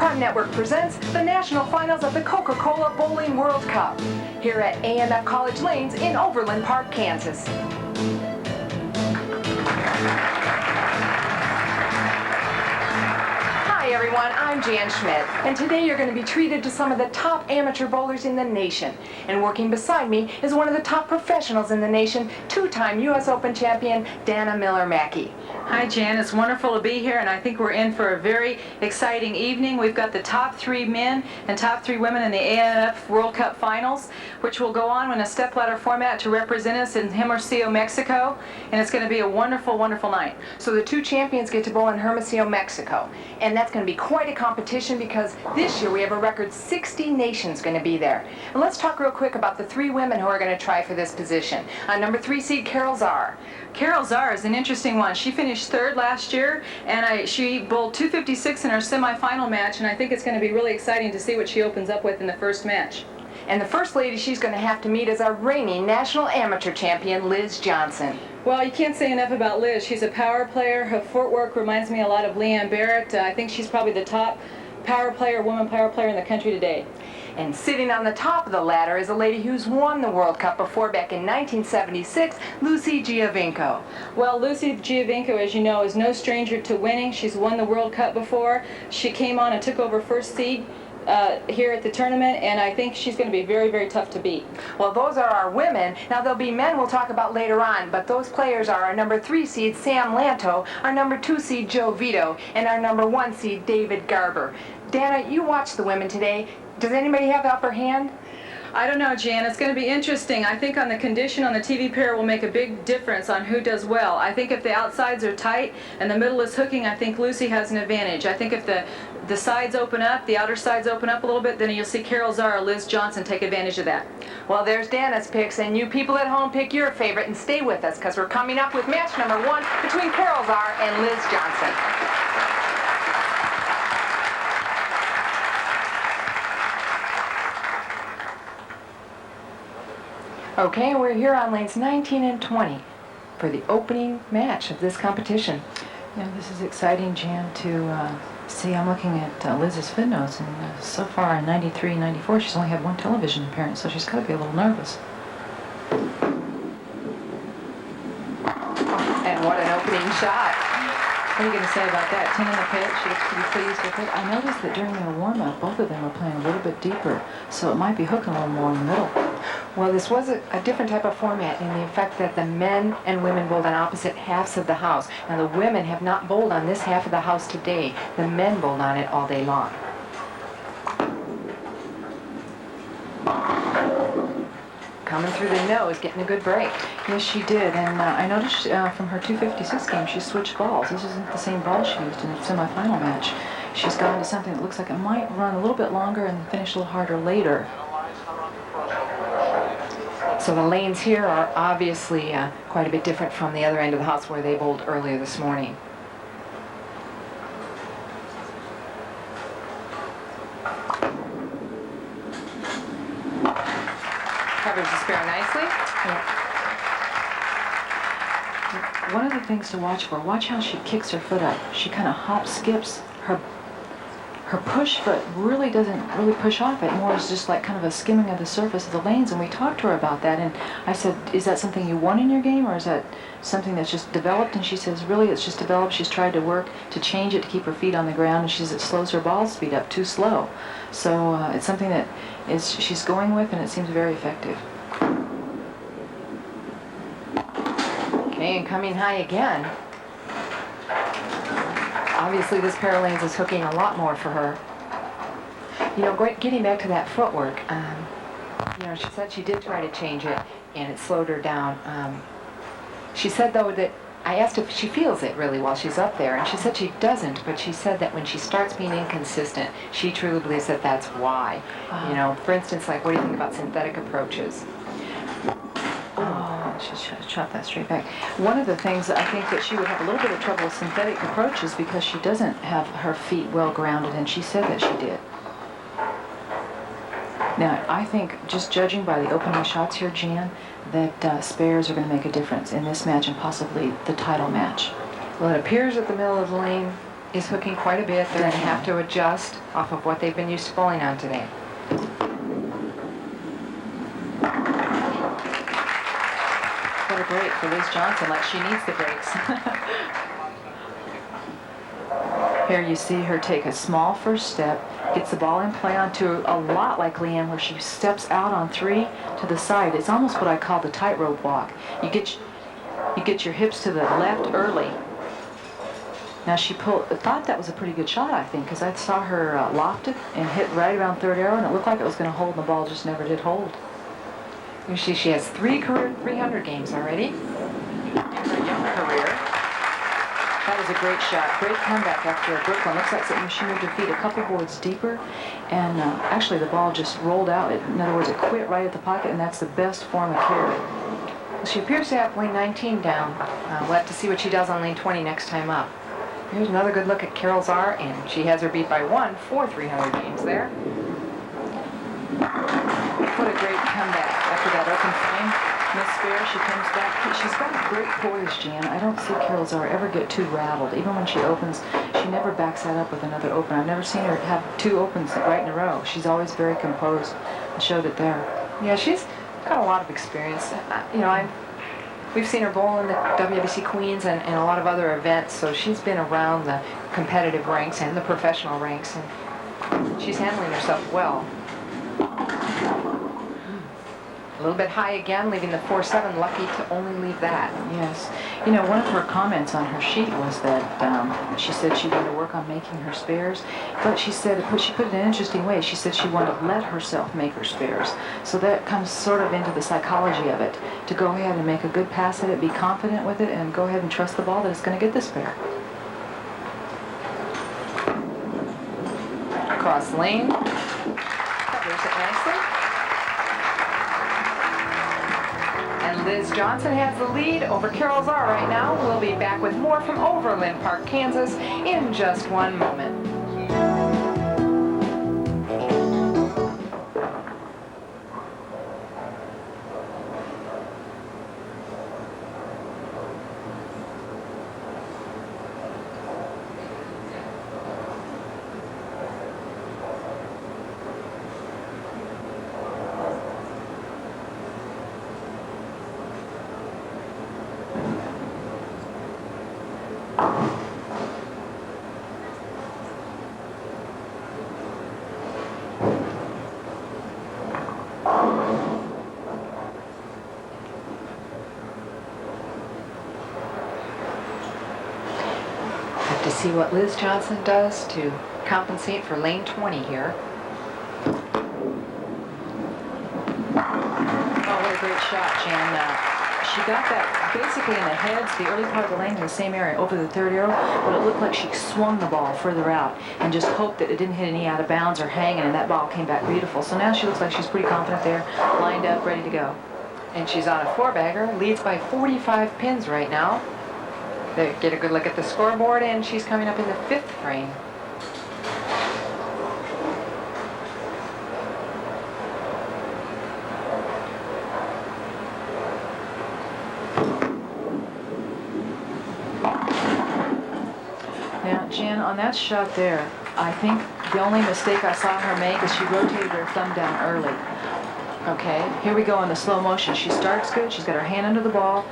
Our network presents the national finals of the Coca-Cola Bowling World Cup here at AMF College Lanes in Overland Park, Kansas. Hi everyone, I'm Jan Schmidt, and today you're going to be treated to some of the top amateur bowlers in the nation. And working beside me is one of the top professionals in the nation, two-time U.S. Open champion, Dana Miller-Mackey. Hi Jan, it's wonderful to be here, and I think we're in for a very exciting evening. We've got the top 3 men and top 3 women in the AMF World Cup Finals, which will go on in a stepladder format to represent us in Hermosillo, Mexico, and it's going to be a wonderful, wonderful night. So the 2 champions get to bowl in Hermosillo, Mexico, and that's going to be quite a competition because this year we have a record 60 nations going to be there. And let's talk real quick about the 3 women who are going to try for this position. Number 3 seed Carol Zarr. Carol Zarr is an interesting one. She finished 3rd last year, and she bowled 256 in her semifinal match, and I think it's going to be really exciting to see what she opens up with in the first match. And the first lady she's going to have to meet is our reigning national amateur champion, Liz Johnson. Well, you can't say enough about Liz. She's a power player. Her footwork reminds me a lot of Leanne Barrett. I think she's probably the top woman power player in the country today. And sitting on the top of the ladder is a lady who's won the World Cup before back in 1976, Lucy Giovinco. Well, Lucy Giovinco, as you know, is no stranger to winning. She's won the World Cup before. She came on and took over first seed here at the tournament, and I think she's going to be very, very tough to beat. Well, those are our women. Now, there'll be men we'll talk about later on, but those players are our number 3 seed, Sam Lantto, our number 2 seed, Vito, and our number 1 seed, David Garber. Dana, you watched the women today. Does anybody have the upper hand? I don't know, Jan. It's going to be interesting. I think on the condition on the TV pair will make a big difference on who does well. I think if the outsides are tight and the middle is hooking, I think Lucy has an advantage. I think if the sides open up, the outer sides open up a little bit, then you'll see Carol Zarr or Liz Johnson take advantage of that. Well, there's Dana's picks, and you people at home pick your favorite and stay with us because we're coming up with match number 1 between Carol Zarr and Liz Johnson. Okay, we're here on lanes 19 and 20 for the opening match of this competition. Yeah, this is exciting, Jan, to see. I'm looking at Liz's fit notes, and so far in 93, 94, she's only had 1 television appearance, so she's got to be a little nervous. And what an opening shot. What are you going to say about that? 10 in the pit, she looks pretty pleased with it. I noticed that during their warm-up, both of them were playing a little bit deeper, so it might be hooking a little more in the middle. Well, this was a different type of format in the effect that the men and women bowled on opposite halves of the house. Now, the women have not bowled on this half of the house today. The men bowled on it all day long. Coming through the nose, getting a good break. Yes, she did, and I noticed from her 256 game, she switched balls. This isn't the same ball she used in the semifinal match. She's gone to something that looks like it might run a little bit longer and finish a little harder later. So the lanes here are obviously quite a bit different from the other end of the house where they bowled earlier this morning. Covers the spare nicely. Yeah. One of the things to watch for, watch how she kicks her foot up. She kind of hop skips. Her push foot really doesn't really push off it. More is just like kind of a skimming of the surface of the lanes. And we talked to her about that. And I said, is that something you want in your game, or is that something that's just developed? And she says, really, it's just developed. She's tried to work to change it to keep her feet on the ground. And she says it slows her ball speed up too slow. So it's something that she's going with, and it seems very effective. Okay, and coming high again. Obviously, this pair of lanes is hooking a lot more for her. You know, getting back to that footwork, you know, she said she did try to change it, and it slowed her down. She said, though, that I asked if she feels it really while she's up there, and she said she doesn't, but she said that when she starts being inconsistent, she truly believes that that's why. You know, for instance, like, what do you think about synthetic approaches? She shot that straight back. One of the things that I think that she would have a little bit of trouble with synthetic approaches because she doesn't have her feet well grounded, and she said that she did. Now, I think, just judging by the opening shots here, Jan, that spares are going to make a difference in this match and possibly the title match. Well, it appears at the middle of the lane is hooking quite a bit. They're going to have to adjust off of what they've been used to bowling on today. What a break for Liz Johnson, like she needs the breaks. Here you see her take a small first step, gets the ball in play onto a lot like Leanne, where she steps out on 3 to the side. It's almost what I call the tightrope walk. You get your hips to the left early. Now she thought that was a pretty good shot, I think, because I saw her loft it and hit right around third arrow, and it looked like it was going to hold, and the ball just never did hold. You see she has 3 career 300 games already in her young career. That was a great shot. Great comeback after Brooklyn. Looks like she moved her feet a couple boards deeper, and actually the ball just rolled out. In other words, it quit right at the pocket, and that's the best form of carry. Well, she appears to have lane 19 down. We'll have to see what she does on lane 20 next time up. Here's another good look at Carol Zarr, and she has her beat by 1 for 300 games there. What a great comeback after that open frame. Miss Fair, she comes back. She's got great poise, Jan. I don't see Carol Zarr ever get too rattled. Even when she opens, she never backs that up with another open. I've never seen her have 2 opens right in a row. She's always very composed and showed it there. Yeah, she's got a lot of experience. We've seen her bowl in the WBC Queens and a lot of other events, so she's been around the competitive ranks and the professional ranks, and she's handling herself well. A little bit high again, leaving the 4-7, lucky to only leave that. Yes. You know, one of her comments on her sheet was that she said she wanted to work on making her spares, but she said, she put it in an interesting way. She said she wanted to let herself make her spares. So that comes sort of into the psychology of it, to go ahead and make a good pass at it, be confident with it, and go ahead and trust the ball that it's going to get the spare. Cross lane, covers it nicely. And Liz Johnson has the lead over Carol Zarr right now. We'll be back with more from Overland Park, Kansas in just one moment. To see what Liz Johnson does to compensate for lane 20 here. Oh, what a great shot, Jan. She got that basically in the heads, the early part of the lane in the same area over the third arrow, but it looked like she swung the ball further out and just hoped that it didn't hit any out of bounds or hanging, and that ball came back beautiful. So now she looks like she's pretty confident there, lined up, ready to go. And she's on a 4-bagger, leads by 45 pins right now. They get a good look at the scoreboard, and she's coming up in the 5th frame. Now, Jan, on that shot there, I think the only mistake I saw her make is she rotated her thumb down early. Okay, here we go in the slow motion. She starts good, she's got her hand under the ball,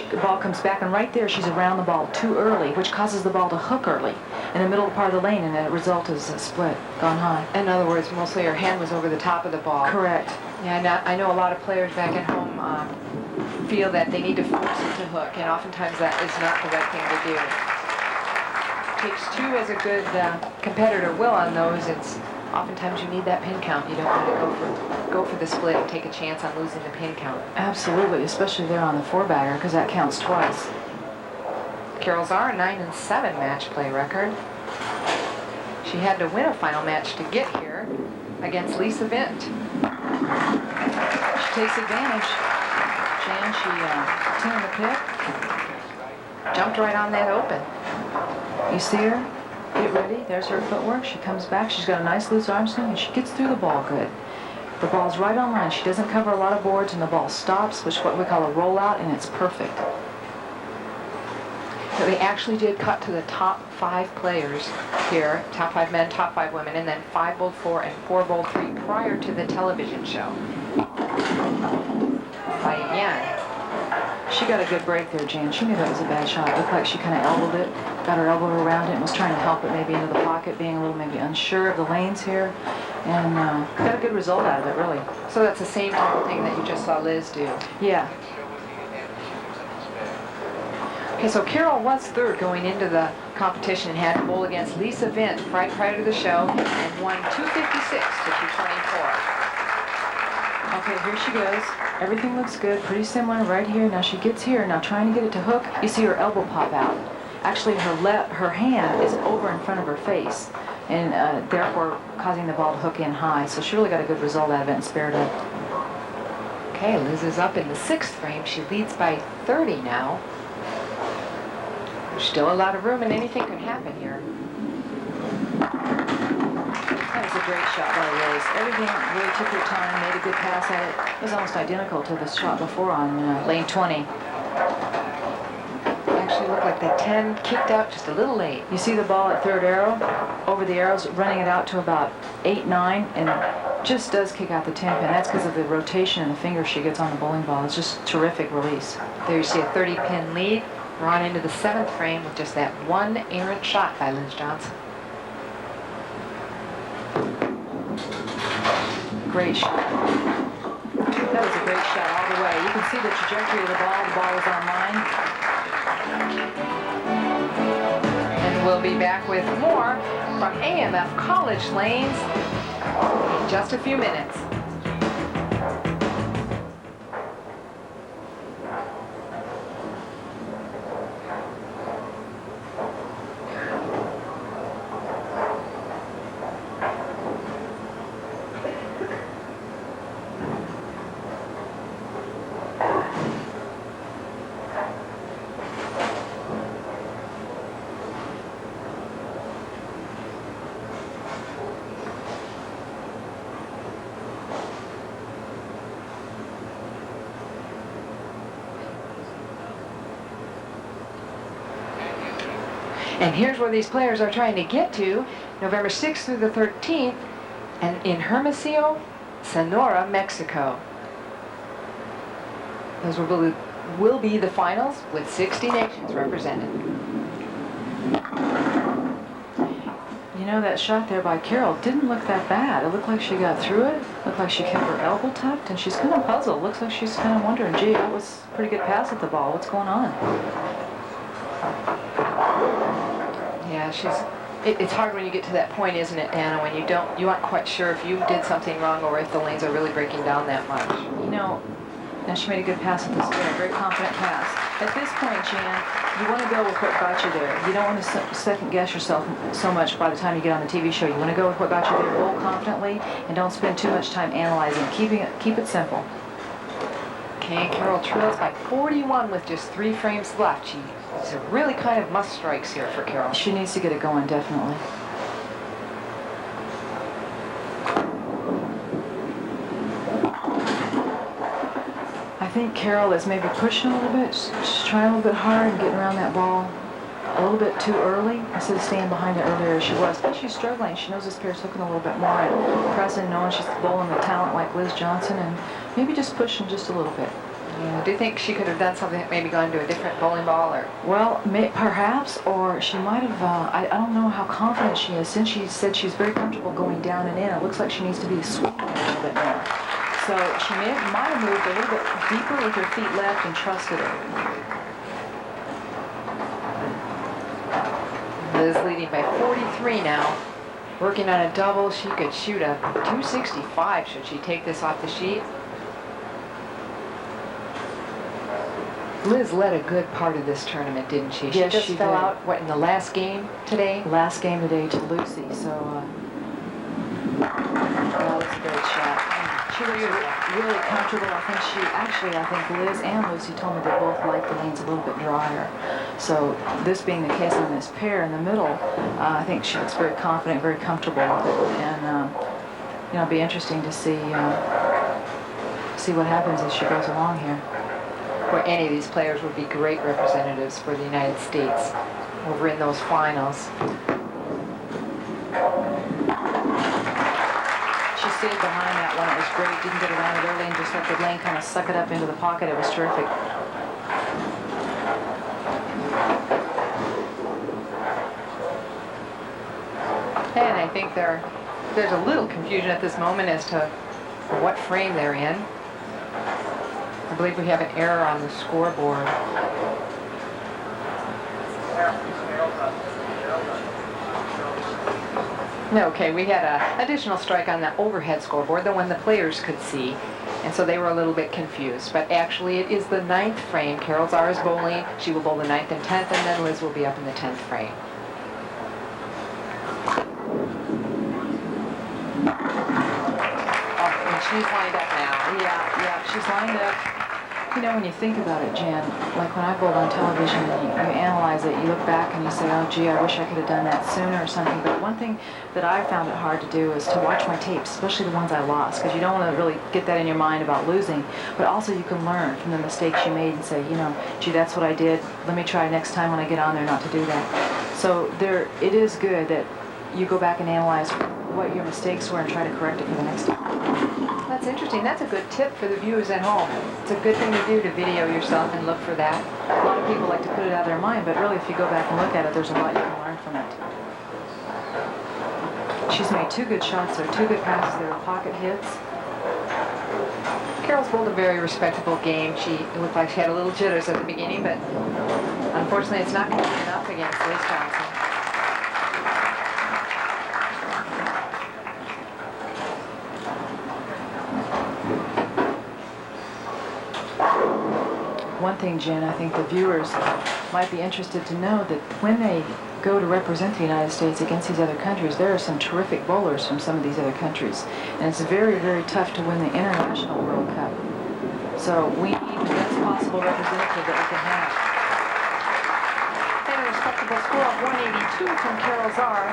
the ball comes back, and right there she's around the ball too early, which causes the ball to hook early in the middle part of the lane, and the result is a split, gone high. In other words, mostly her hand was over the top of the ball. Correct. Yeah, I know a lot of players back at home feel that they need to force it to hook, and oftentimes that is not the right thing to do. Takes 2 as a good competitor will on those. It's oftentimes you need that pin count. You don't want to go for the split and take a chance on losing the pin count. Absolutely, especially there on the 4-bagger, because that counts twice. Carol Zarr, 9-7 match play record. She had to win a final match to get here against Lisa Vint. She takes advantage. Jan, she tuned the pick. Jumped right on that open. You see her? Get ready. There's her footwork. She comes back. She's got a nice loose arm swing, and she gets through the ball good. The ball's right on line. She doesn't cover a lot of boards, and the ball stops, which is what we call a rollout, and it's perfect. they actually did cut to the top 5 players here, top 5 men, top 5 women, and then 5 bowled 4 and 4 bowled 3 prior to the television show. By Yan. She got a good break there, Jan. She knew that was a bad shot. It looked like she kind of elbowed it, got her elbow around it, and was trying to help it maybe into the pocket, being a little maybe unsure of the lanes here, and got a good result out of it, really. So that's the same type of thing that you just saw Liz do. Yeah. Okay, so Carol was third going into the competition and had to bowl against Lisa Vint right prior to the show and won 256 to 224. Okay, here she goes. Everything looks good, pretty similar right here. Now she gets here, now trying to get it to hook, you see her elbow pop out. Actually, her hand is over in front of her face, and therefore causing the ball to hook in high. So she really got a good result out of it and spared it. Okay, Liz is up in the 6th frame. She leads by 30 now. There's still a lot of room and anything could happen here. That was a great shot by Liz. Everything really took her time, made a good pass at it. It was almost identical to the shot before on lane 20. Actually looked like that 10 kicked out just a little late. You see the ball at third arrow, over the arrows, running it out to about 8, 9, and just does kick out the 10 pin. That's because of the rotation and the finger she gets on the bowling ball. It's just terrific release. There you see a 30-pin lead. We're on into the 7th frame with just that one errant shot by Liz Johnson. Great shot. That was a great shot all the way. You can see the trajectory of the ball. The ball was on line. And we'll be back with more from AMF College Lanes in just a few minutes. And here's where these players are trying to get to, November 6th through the 13th, and in Hermosillo, Sonora, Mexico. Those will be the finals with 60 nations represented. You know, that shot there by Carol didn't look that bad. It looked like she got through it. Looked like she kept her elbow tucked, and she's kind of puzzled. Looks like she's kind of wondering, gee, that was a pretty good pass at the ball. What's going on? Yeah, it's hard when you get to that point, isn't it, Anna, when you aren't quite sure if you did something wrong or if the lanes are really breaking down that much. You know, now she made a good pass at this there, a very confident pass. At this point, Jan, you want to go with what got you there. You don't want to second guess yourself so much by the time you get on the TV show. You want to go with what got you there, bowl confidently, and don't spend too much time analyzing. Keep it simple. Okay, Carol trails by 41 with just 3 frames left. She's really kind of must strikes here for Carol. She needs to get it going, definitely. I think Carol is maybe pushing a little bit. She's trying a little bit hard and getting around that ball a little bit too early instead of staying behind it earlier as she was. But she's struggling. She knows this pair's hooking a little bit more and pressing, knowing she's bowling the talent like Liz Johnson, and maybe just pushing just a little bit. Yeah. Do you think she could have done something, maybe gone to a different bowling ball, or? Well, perhaps, or she might have, I don't know how confident she is. Since she said she's very comfortable going down and in, it looks like she needs to be sweeping a little bit more. So she might have moved a little bit deeper with her feet left and trusted it. Liz leading by 43 now. Working on a double, she could shoot a 265 should she take this off the sheet. Liz led a good part of this tournament, didn't she? Yes, she just she fell did. out, what, in the last game today? Last game today to Lucy, so well, that's a great shot. She was really comfortable. I think Liz and Lucy told me they both like the lanes a little bit drier. So this being the case on this pair in the middle, I think she looks very confident, very comfortable with it, and it'll be interesting to see what happens as she goes along here. boy, any of these players would be great representatives for the United States over in those finals. She stayed behind that one. It was great. Didn't get around it early and just let the lane kind of suck it up into the pocket. It was terrific. And I think there's a little confusion at this moment as to what frame they're in. I believe we have an error on the scoreboard. Okay, we had an additional strike on the overhead scoreboard, the one the players could see, and so they were a little bit confused. But actually, it is the 9th frame. Carol Zarr is bowling. She will bowl the 9th and 10th, and then Liz will be up in the 10th frame. Oh, and she's lined up now. Yeah, she's lined up. You know, when you think about it, Jan, like when I bowled on television, you analyze it, you look back and you say, oh, gee, I wish I could have done that sooner or something. But one thing that I found it hard to do is to watch my tapes, especially the ones I lost, because you don't want to really get that in your mind about losing. But also you can learn from the mistakes you made and say, you know, gee, that's what I did. Let me try next time when I get on there not to do that. So it is good that you go back and analyze what your mistakes were and try to correct it for the next time. That's interesting. That's a good tip for the viewers at home. It's a good thing to do, to video yourself and look for that. A lot of people like to put it out of their mind, but really if you go back and look at it, there's a lot you can learn from it. She's made 2 good shots there, 2 good passes there, pocket hits. Carol's bowled a very respectable game. It looked like she had a little jitters at the beginning, but unfortunately it's not going to be enough against Liz Johnson. One thing, Jen, I think the viewers might be interested to know that when they go to represent the United States against these other countries, there are some terrific bowlers from some of these other countries. And it's very, very tough to win the International World Cup. So we need the best possible representative that we can have. And a respectable score of 182 from Carol Zarr.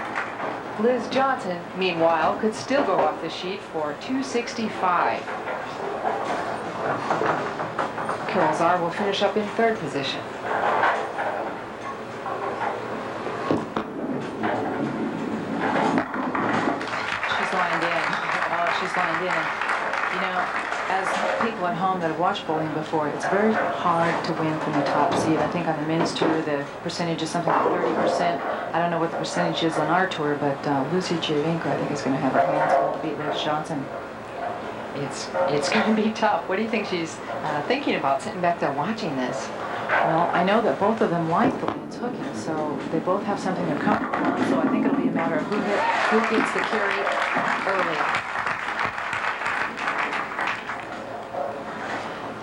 Liz Johnson, meanwhile, could still go off the sheet for 265. Carol Zarr will finish up in 3rd position. She's lined in. Oh, she's lined in. You know, as people at home that have watched bowling before, it's very hard to win from the top seed. I think on the men's tour, the percentage is something like 30%. I don't know what the percentage is on our tour, but Lucy Giovinco, I think, is going to have her hands full to beat Liz Johnson. It's going to be tough. What do you think she's thinking about sitting back there watching this? Well, I know that both of them like the Lanes hooking, so they both have something they're comfortable on, so I think it'll be a matter of who gets the carry early.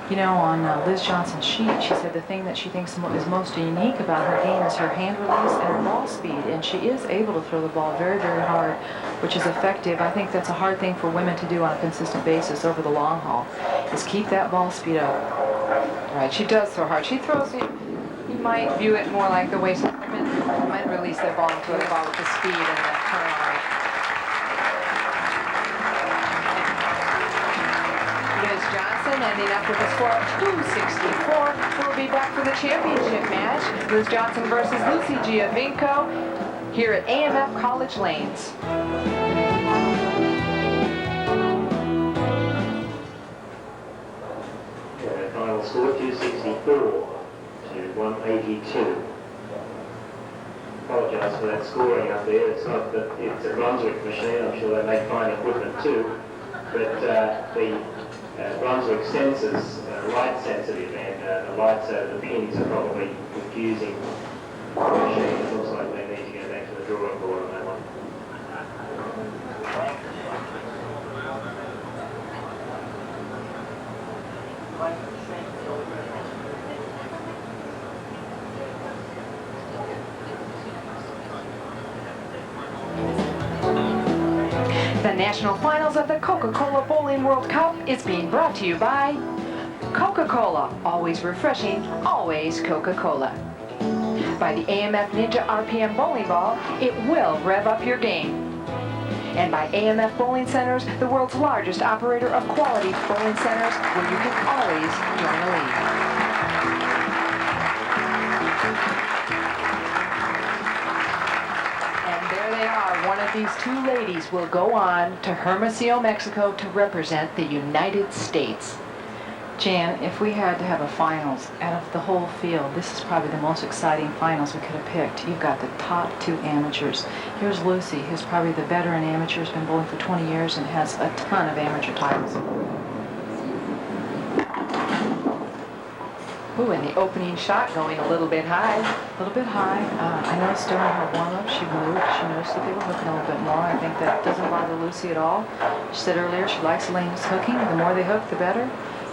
You know, on Liz Johnson's sheet, she said the thing that she thinks is most unique about her game is her hand release and her ball speed, and she is able to throw the ball very, very hard, which is effective. I think that's a hard thing for women to do on a consistent basis over the long haul, is keep that ball speed up. Right, she does throw hard. She throws it, you might view it more like the way some women might release their ball and throw the ball with the speed and the turn rate. Liz Johnson ending up with a score of 264. We'll be back for the championship match. Liz Johnson versus Lucy Giovinco here at AMF College Lanes. Final score 264 to 182. Apologise for that scoring up there. It's not that it's a Brunswick machine. I'm sure they make fine equipment too. But the Brunswick sensors are light sensitive, and the lights over the pins are probably confusing the machine. It looks like they need to go back to the drawing board on that one. The national finals of the Coca-Cola Bowling World Cup is being brought to you by Coca-Cola, always refreshing, always Coca-Cola. By the AMF Ninja RPM Bowling Ball, it will rev up your game. And by AMF Bowling Centers, the world's largest operator of quality bowling centers, where you can always join a league. one of these two ladies will go on to Hermosillo, Mexico to represent the United States. Jan, if we had to have a finals out of the whole field, this is probably the most exciting finals we could have picked. You've got the top two amateurs. Here's Lucy, who's probably the veteran amateur, has been bowling for 20 years and has a ton of amateur titles. Ooh, and the opening shot going a little bit high. A little bit high. I noticed during her warm-up she moved. She noticed that they were hooking a little bit more. I think that doesn't bother Lucy at all. She said earlier she likes lanes hooking. The more they hook, the better.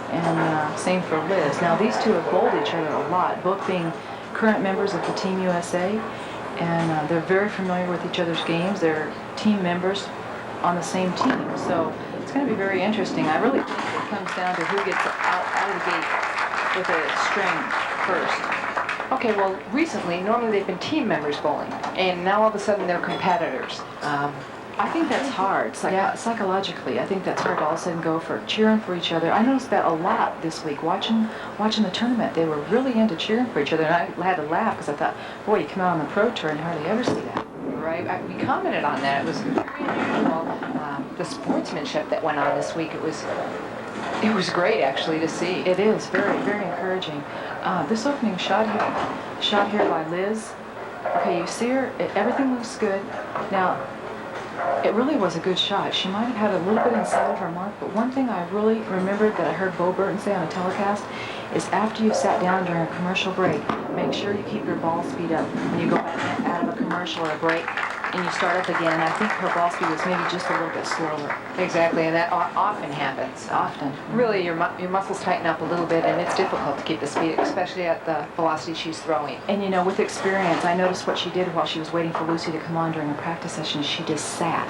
And same for Liz. Now these two have bowled each other a lot, both being current members of the Team USA, and they're very familiar with each other's games. They're team members on the same team, so it's going to be very interesting. I really think it comes down to who gets out of the gate with a string first. Okay, well, recently, normally they've been team members bowling, and now all of a sudden they're competitors. I think that's hard, psychologically. I think that's hard to all of a sudden go for cheering for each other. I noticed that a lot this week, watching the tournament. They were really into cheering for each other, and I had to laugh because I thought, boy, you come out on the pro tour and hardly ever see that. Right, we commented on that. It was very unusual. The sportsmanship that went on this week, it was great actually to see. It is very, very encouraging. This opening shot here by Liz. Okay, you see her. Everything looks good. Now, it really was a good shot. She might have had a little bit inside of her mark, but one thing I really remembered that I heard Bo Burton say on a telecast is after you've sat down during a commercial break, make sure you keep your ball speed up. When you go back out of a commercial or a break and you start up again, I think her ball speed was maybe just a little bit slower. Exactly, and that often happens. Often. Really, your muscles tighten up a little bit, and it's difficult to keep the speed, especially at the velocity she's throwing. And you know, with experience, I noticed what she did while she was waiting for Lucy to come on during a practice session. She just sat.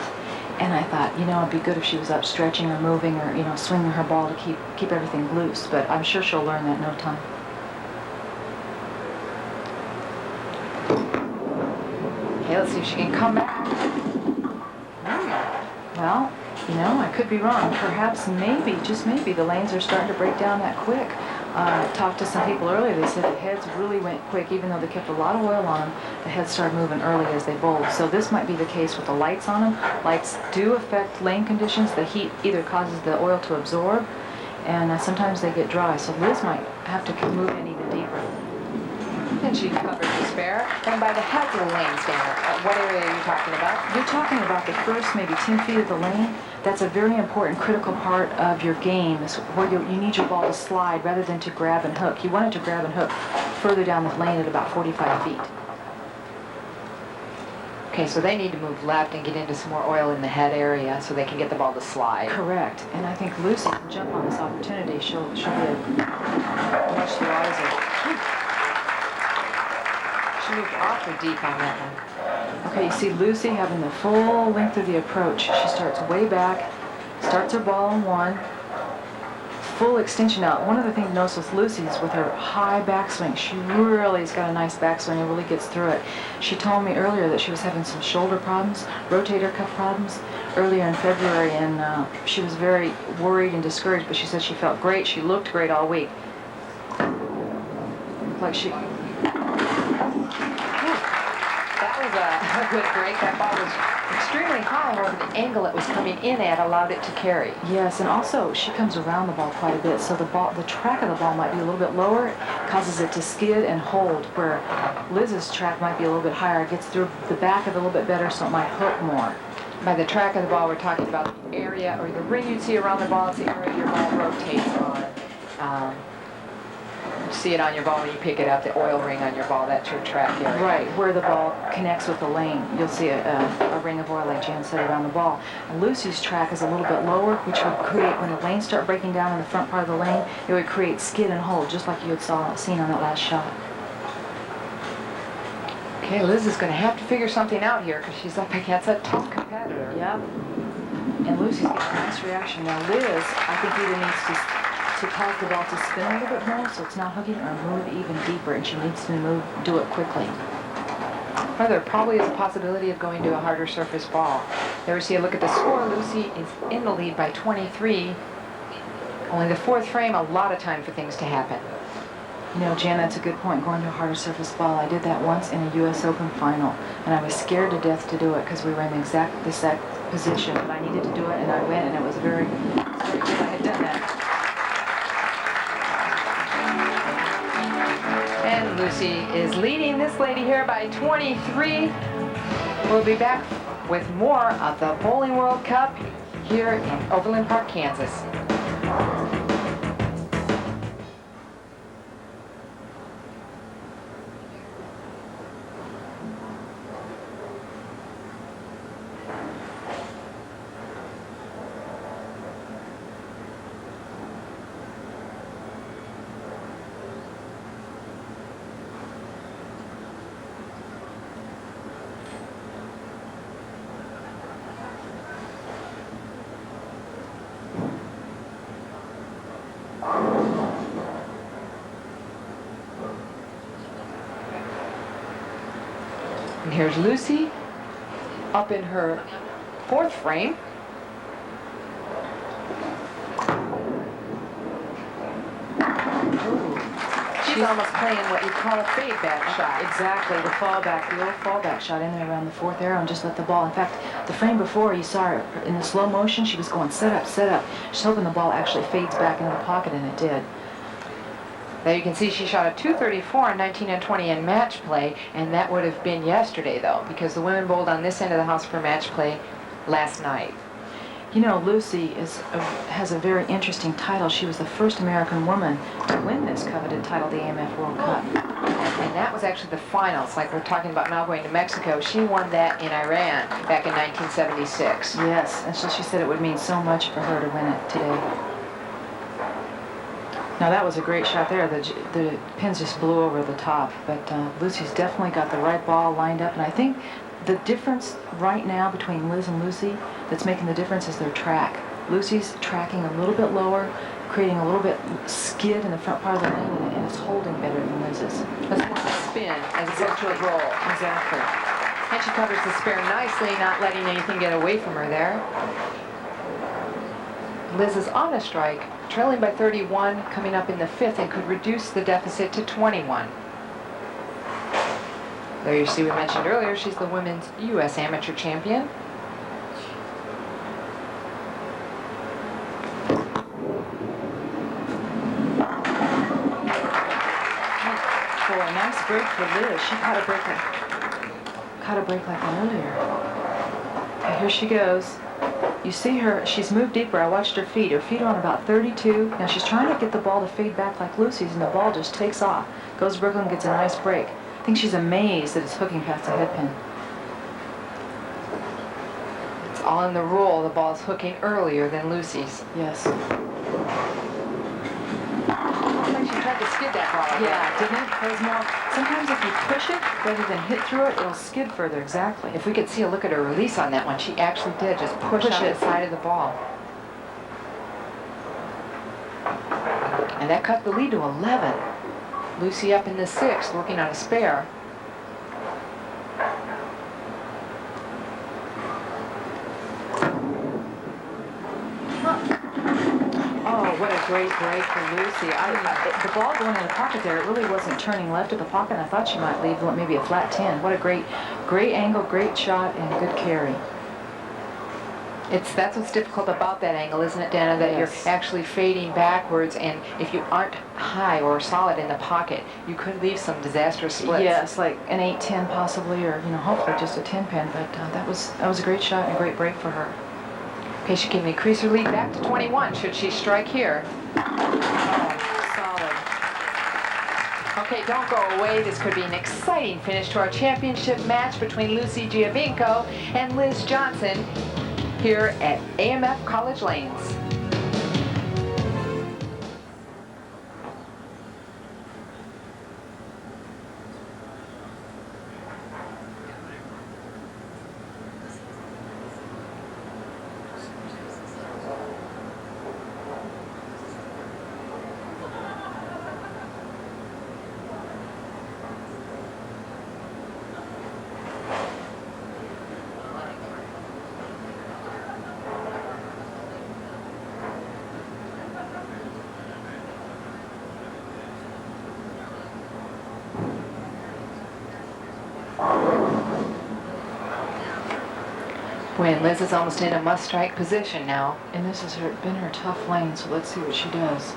And I thought, you know, it'd be good if she was up stretching or moving or, you know, swinging her ball to keep everything loose. But I'm sure she'll learn that in no time. Okay, let's see if she can come back. Well, you know, I could be wrong. Perhaps, maybe, just maybe, the lanes are starting to break down that quick. I talked to some people earlier. They said the heads really went quick. Even though they kept a lot of oil on them, the heads started moving early as they bowled. So this might be the case with the lights on them. Lights do affect lane conditions. The heat either causes the oil to absorb, and sometimes they get dry. So Liz might have to move in even deeper. And she covered the spare. And by the heads of the lanes, Dana, what area are you talking about? You're talking about the first maybe 10 feet of the lane. That's a very important, critical part of your game, is where you need your ball to slide rather than to grab and hook. You want it to grab and hook further down the lane at about 45 feet. Okay, so they need to move left and get into some more oil in the head area so they can get the ball to slide. Correct. And I think Lucy can jump on this opportunity. She'll be much wiser. She moved awfully deep on that one. Okay, you see Lucy having the full length of the approach. She starts way back, starts her ball in one, full extension out. One of the things to notice with Lucy is with her high backswing. She really has got a nice backswing and really gets through it. She told me earlier that she was having some shoulder problems, rotator cuff problems, earlier in February, and she was very worried and discouraged, but she said she felt great. She looked great all week. Like she... A good break. That ball was extremely high, however the angle it was coming in at allowed it to carry. Yes, and also she comes around the ball quite a bit, so the track of the ball might be a little bit lower, causes it to skid and hold, where Liz's track might be a little bit higher. It gets through the back of it a little bit better, so it might hook more. By the track of the ball, we're talking about the area, or the ring you'd see around the ball. It's the area your ball rotates on. You see it on your ball when you pick it up, the oil ring on your ball, that's your track area. Right, where the ball connects with the lane. You'll see a ring of oil, like Jan said, around the ball. And Lucy's track is a little bit lower, which would create, when the lanes start breaking down in the front part of the lane, it would create skid and hold, just like you had seen on that last shot. Okay, Liz is going to have to figure something out here because she's up against a tough competitor. Yep. And Lucy's getting a nice reaction. Now Liz, I think, either needs to cause the ball to spin a little bit more so it's not hooking, or move even deeper, and she needs to do it quickly. Well, there probably is a possibility of going to a harder surface ball. There we see a look at the score. Lucy is in the lead by 23. Only the fourth frame, a lot of time for things to happen. You know, Jan, that's a good point, going to a harder surface ball. I did that once in a U.S. Open final, and I was scared to death to do it because we were in the exact position, but I needed to do it, and I went, and it was very good I had done that. And Lucy is leading this lady here by 23. We'll be back with more of the Bowling World Cup here in Overland Park, Kansas. And here's Lucy up in her fourth frame. Ooh. She's almost playing what you call a fade back shot. Exactly, the fallback, the old fallback shot in there around the fourth arrow and just let the ball. In fact, the frame before, you saw her in the slow motion, she was going set up, set up. She's hoping the ball actually fades back into the pocket, and it did. There you can see she shot a 234 on 19 and 20 in match play, and that would have been yesterday though, because the women bowled on this end of the house for match play last night. You know, Lucy has a very interesting title. She was the first American woman to win this coveted title, the AMF World Cup. And that was actually the finals, like we're talking about now going to Mexico. She won that in Iran back in 1976. Yes, and so she said it would mean so much for her to win it today. Now that was a great shot there. The pins just blew over the top, but Lucy's definitely got the right ball lined up, and I think the difference right now between Liz and Lucy that's making the difference is their track. Lucy's tracking a little bit lower, creating a little bit skid in the front part of the lane, and it's holding better than Liz's. That's more of a spin as opposed to a roll. Exactly. And she covers the spare nicely, not letting anything get away from her there. Liz is on a strike, trailing by 31, coming up in the fifth, and could reduce the deficit to 21. There you see, we mentioned earlier, she's the women's U.S. amateur champion. For a nice break for Liz. She caught a break like that earlier. Okay, here she goes. You see her, she's moved deeper. I watched her feet. Her feet are on about 32. Now she's trying to get the ball to fade back like Lucy's, and the ball just takes off. Goes to Brooklyn, gets a nice break. I think she's amazed that it's hooking past the headpin. It's all in the roll. The ball's hooking earlier than Lucy's. Yes. Looks like she tried to skid that ball. Yeah, didn't it? There's more. Sometimes if you push it rather than hit through it, it'll skid further. Exactly. If we could see a look at her release on that one, she actually did just push out the side of the ball. And that cut the lead to 11. Lucy up in the sixth, working on a spare. Oh, what a great break for Lucy. The ball going in the pocket there, it really wasn't turning left of the pocket, and I thought she might leave maybe a flat 10. What a great angle, great shot, and good carry. That's what's difficult about that angle, isn't it, Dana? That Yes. you're actually fading backwards, and if you aren't high or solid in the pocket, you could leave some disastrous splits. Yes, like an 8-10 possibly, or hopefully just a 10 pin. But that was a great shot and a great break for her. Okay, she can increase her lead back to 21 should she strike here. Oh, solid. Okay, don't go away. This could be an exciting finish to our championship match between Lucy Giovinco and Liz Johnson here at AMF College Lanes. When Liz is almost in a must-strike position now. And this has been her tough lane, so let's see what she does.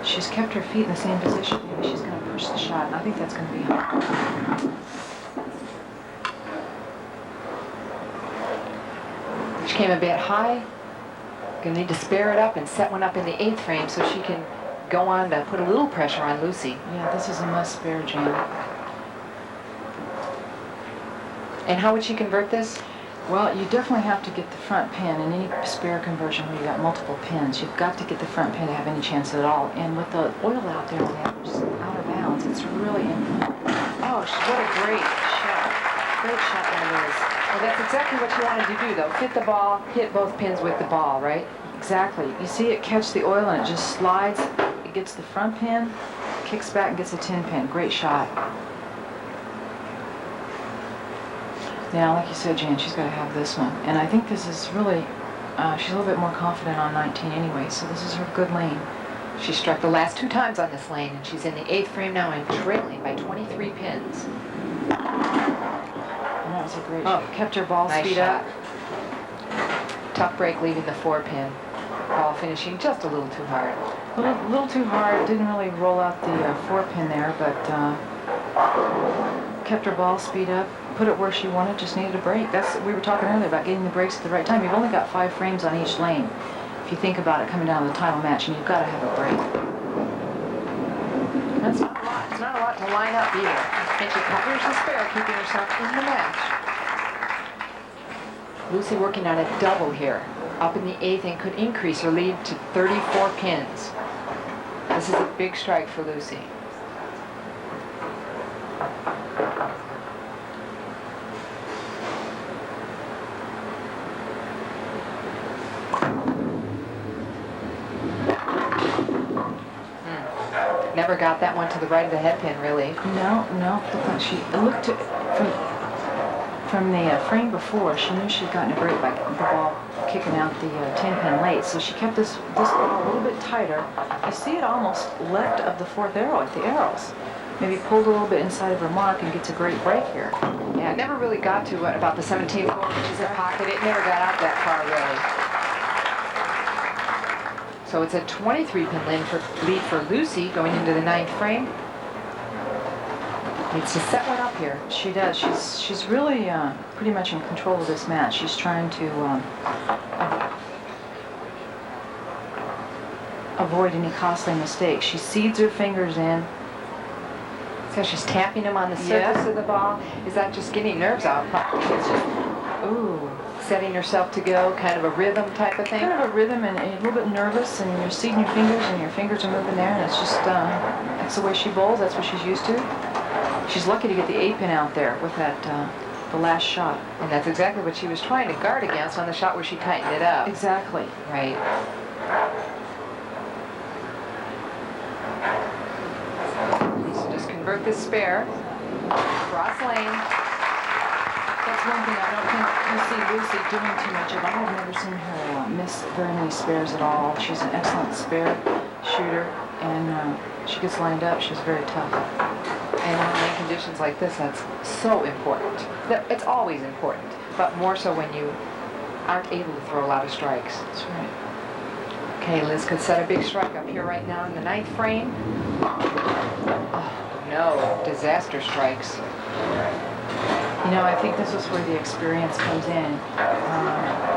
She's kept her feet in the same position. Maybe she's going to push the shot, and I think that's going to be hard. She came a bit high. Gonna need to spare it up and set one up in the 8th frame so she can go on to put a little pressure on Lucy. Yeah, this is a must spare, Jan. And how would she convert this? Well, you definitely have to get the front pin in any spare conversion where you got multiple pins. You've got to get the front pin to have any chance at all. And with the oil out there on the edge, just out of bounds, it's really important. Oh, what a great shot. Great shot by Liz. Well, that's exactly what you wanted to do, though. Hit the ball, hit both pins with the ball, right? Exactly. You see it catch the oil and it just slides. It gets the front pin, kicks back and gets a 10 pin. Great shot. Now, like you said, Jan, she's got to have this one. And I think this is really, she's a little bit more confident on 19 anyway, so this is her good lane. She struck the last 2 times on this lane, and she's in the 8th frame now and trailing by 23 pins. And that was a great shot. Kept her ball Nice speed shot. up. Tough break leaving the 4 pin. Ball finishing just a little too hard. A little too hard. Didn't really roll out the 4 pin there, but kept her ball speed up. Put it where she wanted, just needed a break. We were talking earlier about getting the breaks at the right time. You've only got 5 frames on each lane. If you think about it coming down to the title match, and you've got to have a break. That's not a lot. It's not a lot to line up either. And she covers the spare, keeping herself in the match. Lucy working on a double here. Up in the 8th and could increase her lead to 34 pins. This is a big strike for Lucy. Never got that one to the right of the head pin, really. No. Looked like it looked from the frame before. She knew she'd gotten a break by the ball kicking out the 10 pin late, so she kept this ball a little bit tighter. You see it almost left of the 4th arrow at the arrows. Maybe pulled a little bit inside of her mark and gets a great break here. Yeah, it never really got to about the 17th hole, which is a pocket. It never got out that far, really. So it's a 23-pin lead for Lucy going into the 9th frame. Needs to set one up here. She does. She's really pretty much in control of this match. She's trying to avoid any costly mistakes. She seeds her fingers in. So she's tapping them on the surface of the ball. Is that just getting nerves out? Probably. It's just, ooh, setting herself to go, kind of a rhythm type of thing. Kind of a rhythm and a little bit nervous, and you're seeding your fingers, and your fingers are moving there, and it's just, that's the way she bowls. That's what she's used to. She's lucky to get the 8 pin out there with that, the last shot. And that's exactly what she was trying to guard against on the shot where she tightened it up. Exactly. Right. So just convert this spare. Cross lane. That's one thing I don't think you see Lucy doing too much of. I have never seen her miss very many spares at all. She's an excellent spare shooter, and she gets lined up. She's very tough. And in conditions like this, that's so important. It's always important, but more so when you aren't able to throw a lot of strikes. That's right. Okay, Liz could set a big strike up here right now in the 9th frame. Oh, no, disaster strikes. You know, I think this is where the experience comes in.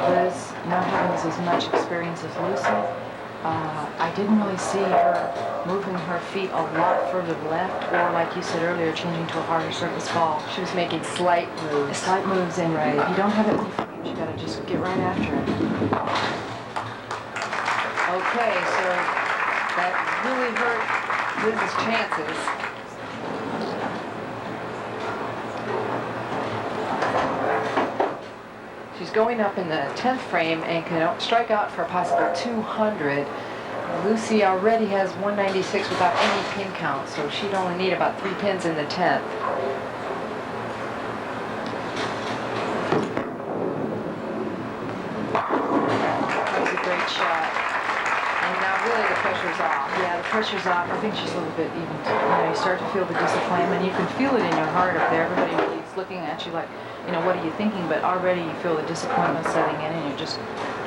Liz not having as much experience as Lucy. I didn't really see her moving her feet a lot further left, or like you said earlier, changing to a harder surface ball. She was making slight moves. Slight moves, and right. If you don't have it in the frames, you gotta just get right after it. Okay, so that really hurt Liz's chances. She's going up in the 10th frame and can strike out for a possible 200. Lucy already has 196 without any pin count, so she'd only need about 3 pins in the 10th. That was a great shot. And now really the pressure's off. Yeah, the pressure's off. I think she's a little bit even. You know, you start to feel the disappointment. You can feel it in your heart up there. Everybody is looking at you like, you know, what are you thinking? But already you feel the disappointment setting in, and you're just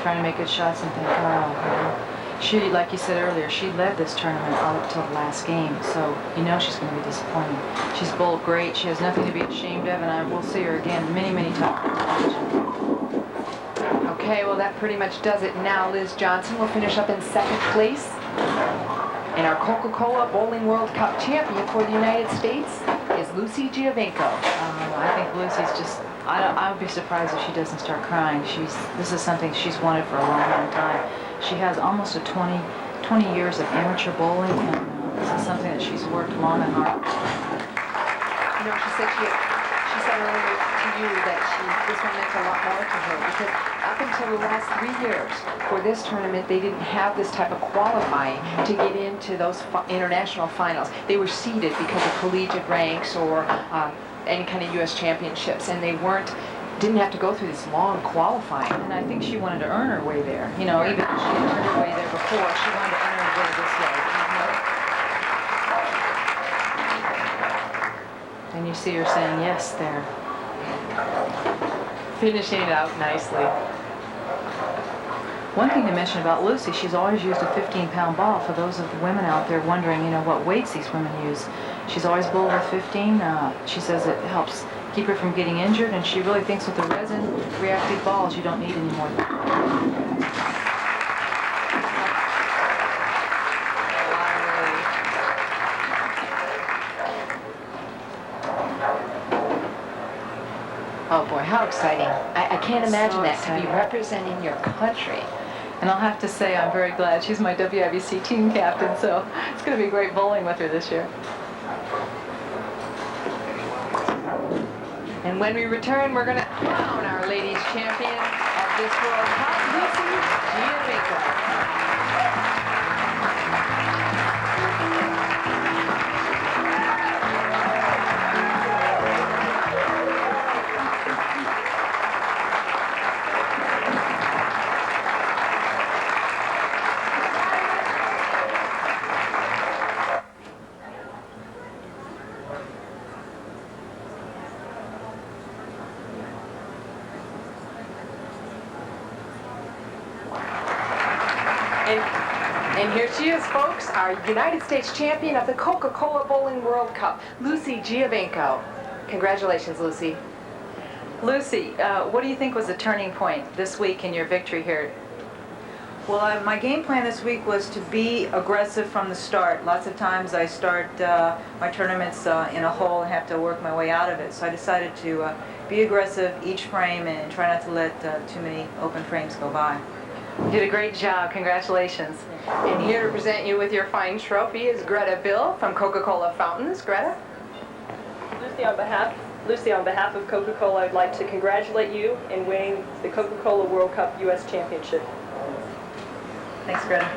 trying to make good shots and think, oh, you know. She, like you said earlier, she led this tournament all up till the last game, so you know she's going to be disappointed. She's bowled great. She has nothing to be ashamed of, and I will see her again many, many times. Okay, well that pretty much does it. Now Liz Johnson will finish up in second place. And our Coca-Cola Bowling World Cup champion for the United States is Lucy Giovinco. I think Lucy's just, I would be surprised if she doesn't start crying. This is something she's wanted for a long, long time. She has almost 20 years of amateur bowling, and this is something that she's worked long and hard. You know, she said earlier to you that this one meant a lot more to her, because up until the last 3 years for this tournament, they didn't have this type of qualifying to get into those international finals. They were seeded because of collegiate ranks or any kind of U.S. championships, and they didn't have to go through this long qualifying. And I think she wanted to earn her way there. You know, even if she had earned her way there before, she wanted to earn her way this way. And you see her saying yes there. Finishing it out nicely. One thing to mention about Lucy, she's always used a 15-pound ball. For those of the women out there wondering, you know, what weights these women use, she's always bowled with 15. She says it helps keep her from getting injured, and she really thinks with the resin reactive balls, you don't need any more. Oh boy, how exciting. I can't imagine So that, to exciting. be representing your country. And I'll have to say I'm very glad she's my WIBC team captain, so it's going to be great bowling with her this year. And when we return, we're going to crown our ladies champion of this World Cup, Lucy Giovinco. And here she is, folks, our United States champion of the Coca-Cola Bowling World Cup, Lucy Giovinco. Congratulations, Lucy. Lucy, what do you think was the turning point this week in your victory here? Well, my game plan this week was to be aggressive from the start. Lots of times I start my tournaments in a hole and have to work my way out of it. So I decided to be aggressive each frame and try not to let too many open frames go by. You did a great job. Congratulations. And here to present you with your fine trophy is Greta Bill from Coca-Cola Fountains. Greta? Lucy, on behalf of Coca-Cola, I'd like to congratulate you in winning the Coca-Cola World Cup U.S. Championship. Thanks, Greta.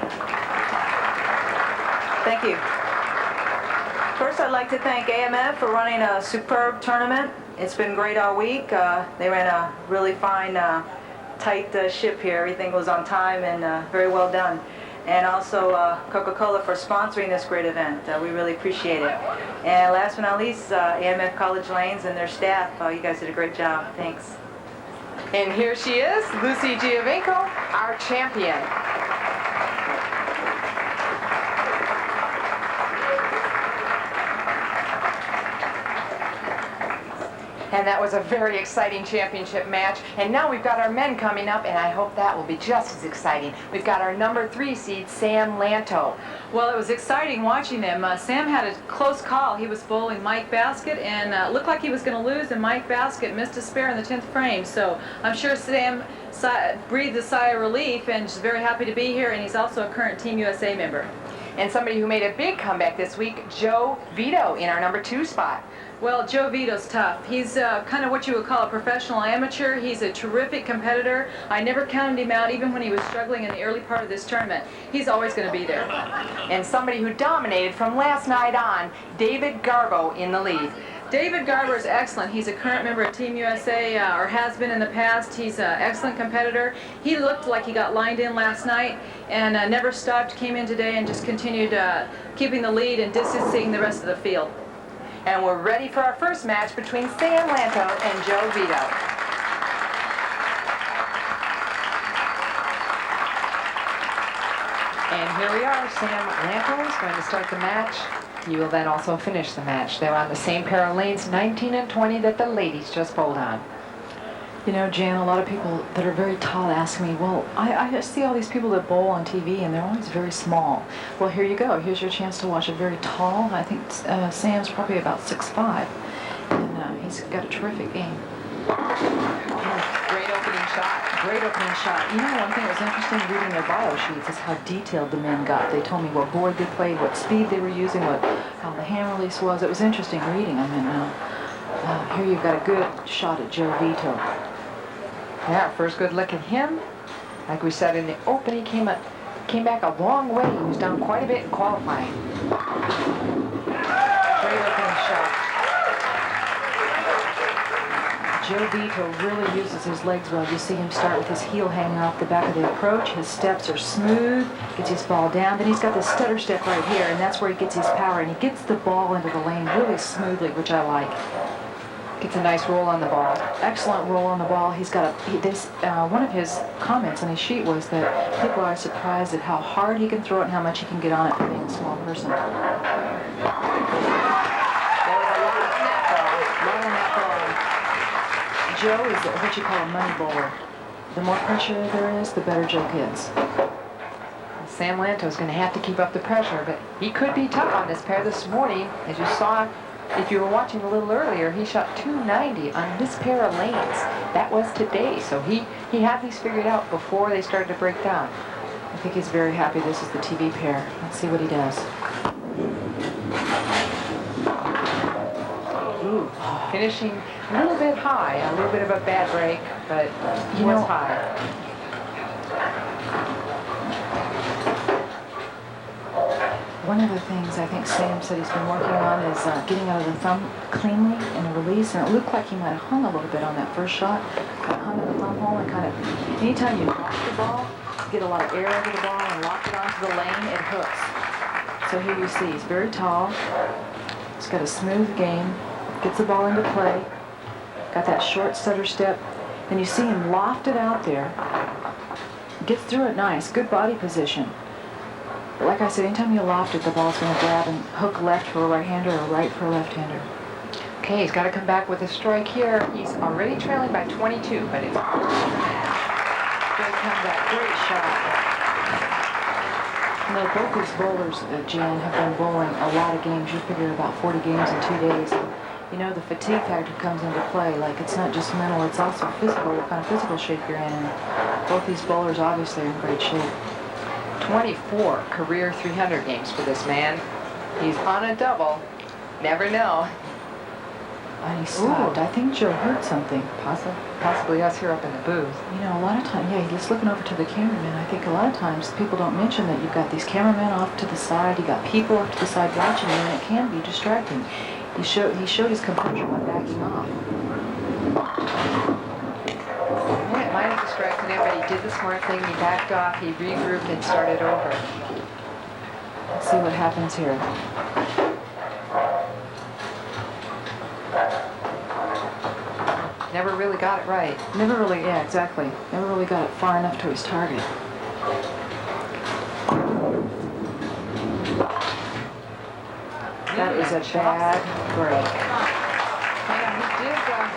Thank you. First, I'd like to thank AMF for running a superb tournament. It's been great all week. They ran a really fine, tight ship here. Everything was on time and very well done. And also Coca-Cola for sponsoring this great event. We really appreciate it. And last but not least, AMF College Lanes and their staff. You guys did a great job. Thanks. And here she is, Lucy Giovinco, our champion. And that was a very exciting championship match. And now we've got our men coming up, and I hope that will be just as exciting. We've got our number 3 seed, Sam Lantto. Well, it was exciting watching them. Sam had a close call. He was bowling Mike Basket and looked like he was going to lose, and Mike Basket missed a spare in the 10th frame. So I'm sure Sam breathed a sigh of relief and is very happy to be here, and he's also a current Team USA member. And somebody who made a big comeback this week, Joe Vito, in our number 2 spot. Well, Joe Vito's tough. He's kind of what you would call a professional amateur. He's a terrific competitor. I never counted him out, even when he was struggling in the early part of this tournament. He's always going to be there. And somebody who dominated from last night on, David Garbo in the lead. David Garber is excellent. He's a current member of Team USA, or has been in the past. He's an excellent competitor. He looked like he got lined in last night and never stopped, came in today and just continued keeping the lead and distancing the rest of the field. And we're ready for our first match between Sam Lantto and Joe Vito. And here we are. Sam Lantto is going to start the match. He will then also finish the match. They're on the same pair of lanes, 19 and 20, that the ladies just bowled on. You know, Jan, a lot of people that are very tall ask me, well, I see all these people that bowl on TV and they're always very small. Well, here you go. Here's your chance to watch a very tall, I think Sam's probably about 6'5", and he's got a terrific game. Great opening shot. Great opening shot. You know, one thing that was interesting reading their bio sheets is how detailed the men got. They told me what board they played, what speed they were using, how the hand release was. It was interesting reading. I mean, here you've got a good shot at Joe Vito. Yeah, first good look at him. Like we said in the opening, came back a long way. He was down quite a bit in qualifying. Great opening shot. Joe Vito really uses his legs well. You see him start with his heel hanging off the back of the approach. His steps are smooth, gets his ball down. Then he's got the stutter step right here, and that's where he gets his power. And he gets the ball into the lane really smoothly, which I like. Gets a nice roll on the ball. Excellent roll on the ball. He's got one of his comments on his sheet was that people are surprised at how hard he can throw it and how much he can get on it for being a small person. There was a lot of net ball. Joe is what you call a money bowler. The more pressure there is, the better Joe gets. Sam Lantto's going to have to keep up the pressure, but he could be tough on this pair this morning. As you saw, if you were watching a little earlier, he shot 290 on this pair of lanes. That was today, so he had these figured out before they started to break down. I think he's very happy this is the TV pair. Let's see what he does. Ooh, finishing a little bit high, a little bit of a bad break, but he was high. One of the things I think Sam said he's been working on is getting out of the thumb cleanly in the release, and it looked like he might have hung a little bit on that first shot. Kind of hung in the thumb hole and kind of, anytime you lock the ball, get a lot of air over the ball and lock it onto the lane, it hooks. So here you see he's very tall, he's got a smooth game, gets the ball into play, got that short stutter step, and you see him loft it out there, gets through it nice, good body position. But like I said, anytime you loft it, the ball's going to grab and hook left for a right-hander or right for a left-hander. Okay, he's got to come back with a strike here. He's already trailing by 22, but it's Great comeback, great shot. You know, both these bowlers, Jan, have been bowling a lot of games. You figure about 40 games in 2 days. You know, the fatigue factor comes into play. Like, it's not just mental, it's also physical, what kind of physical shape you're in. And both these bowlers obviously are in great shape. 24 career 300 games for this man. He's on a double. Never know. And he stopped. I think Joe heard something. Possibly us here up in the booth. You know, a lot of times, yeah, he's looking over to the cameraman. I think a lot of times people don't mention that you've got these cameramen off to the side, you got people off to the side watching you, and it can be distracting. He showed his composure by backing off. Yeah, it might have distracted him, but he did the smart thing. He backed off, he regrouped, and started over. Let's see what happens here. Never really got it right. Yeah, exactly. Never really got it far enough to his target. That is a bad break. Yeah,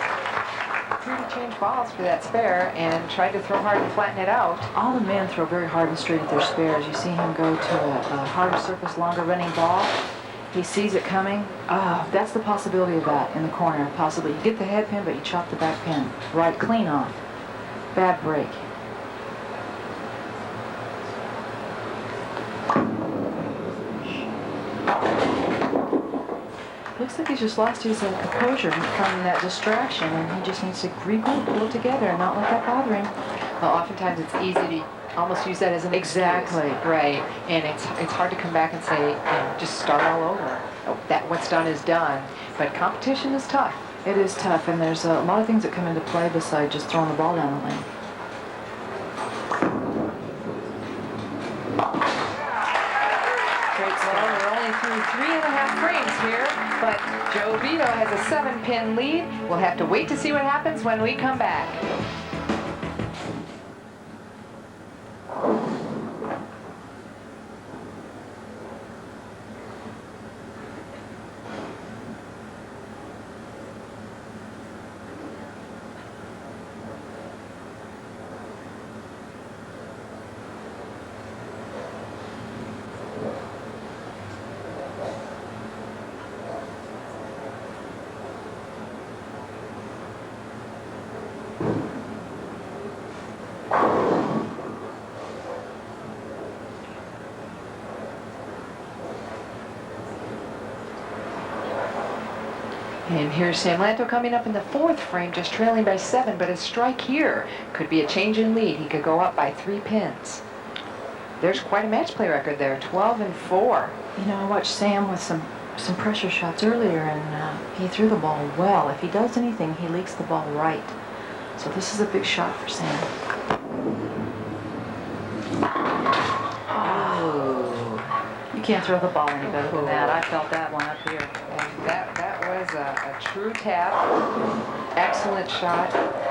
he did change balls for that spare and tried to throw hard and flatten it out. All the men throw very hard and straight at their spares. You see him go to a harder surface, longer running ball. He sees it coming. That's the possibility of that in the corner. Possibly you get the head pin, but you chop the back pin. Right, clean off. Bad break. Looks like he's just lost his composure from that distraction, and he just needs to regroup, pull it together, and not let that bother him. Well, oftentimes it's easy to almost use that as an Exactly. excuse. Right, and it's hard to come back and say, you know, just start all over. That what's done is done. But competition is tough. It is tough, and there's a lot of things that come into play besides just throwing the ball down the lane. Great. Well, we're only through 3.5 2.5 frames here, but Joe Vito has a 7-pin lead. We'll have to wait to see what happens when we come back. And here's Sam Lantto coming up in the 4th frame, just trailing by 7, but a strike here could be a change in lead. He could go up by 3 pins. There's quite a match play record there, 12-4. You know, I watched Sam with some pressure shots earlier, and he threw the ball well. If he does anything, he leaks the ball right. So this is a big shot for Sam. Oh. You can't throw the ball any better than that. I felt that one up here. And that was a true tap. Excellent shot.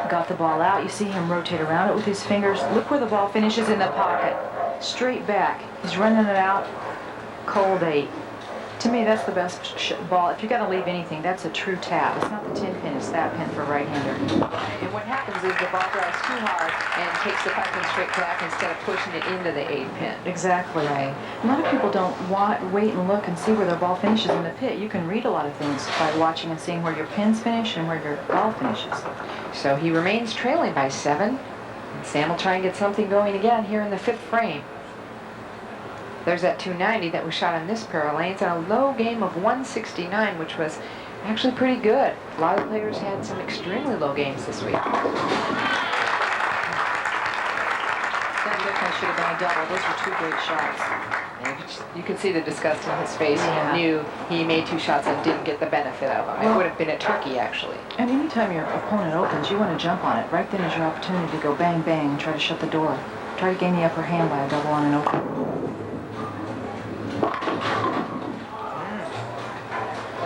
Got the ball out. You see him rotate around it with his fingers. Look where the ball finishes in the pocket. Straight back. He's running it out. Cold 8. To me, that's the best ball. If you're going to leave anything, that's a true tap. It's not the 10 pin, it's that pin for right-hander. And what happens is the ball drives too hard and takes the 5-pin straight back instead of pushing it into the 8-pin. Exactly. Right. A lot of people don't wait and look and see where their ball finishes in the pit. You can read a lot of things by watching and seeing where your pins finish and where your ball finishes. So he remains trailing by 7. And Sam will try and get something going again here in the 5th frame. There's that 290 that was shot on this pair of lanes and a low game of 169, which was actually pretty good. A lot of players had some extremely low games this week. That looked like should have been a double. Those were 2 great shots. And you could see the disgust in his face. Yeah. He knew he made 2 shots and didn't get the benefit of them. It would have been a turkey, actually. And anytime your opponent opens, you want to jump on it. Right then is your opportunity to go bang, bang, and try to shut the door. Try to gain the upper hand by a double on an open.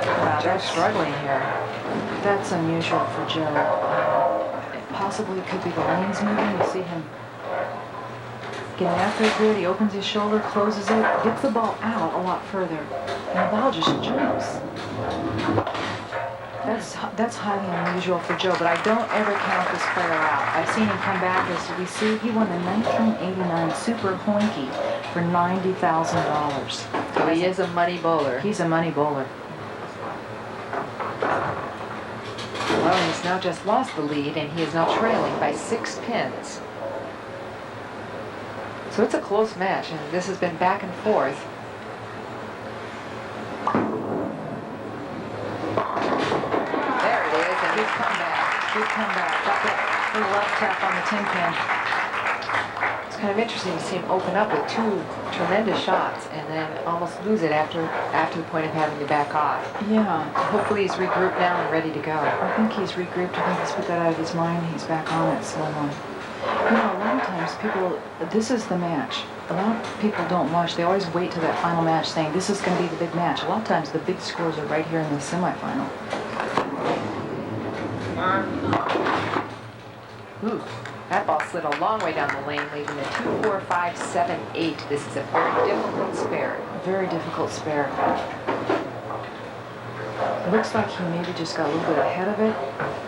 Wow, Joe's struggling here. That's unusual for Joe. It possibly could be the lanes moving. You see him getting after it good. He opens his shoulder, closes it, gets the ball out a lot further, and the ball just jumps. That's highly unusual for Joe, but I don't ever count this player out. I've seen him come back, as we see, he won the 1989 Super Hoinky for $90,000. So he is a money bowler. He's a money bowler. Well, he's now just lost the lead, and he is now trailing by 6 pins. So it's a close match, and this has been back and forth. There it is, and he's come back. Good comeback. Got that little left tap on the 10 pin. It's kind of interesting to see him open up with 2 tremendous shots and then almost lose it after the point of having to back off. Yeah, Hopefully he's regrouped now and ready to go. I think he's regrouped. I think he's put that out of his mind. He's back on it. So, you know, a lot of times people, this is the match. A lot of people don't watch. They always wait till that final match saying, this is going to be the big match. A lot of times the big scores are right here in the semifinal. Ooh, that ball slid a long way down the lane, leaving a 2, 4, 5, 7, 8. This is a very difficult spare. Very difficult spare. Looks like he maybe just got a little bit ahead of it.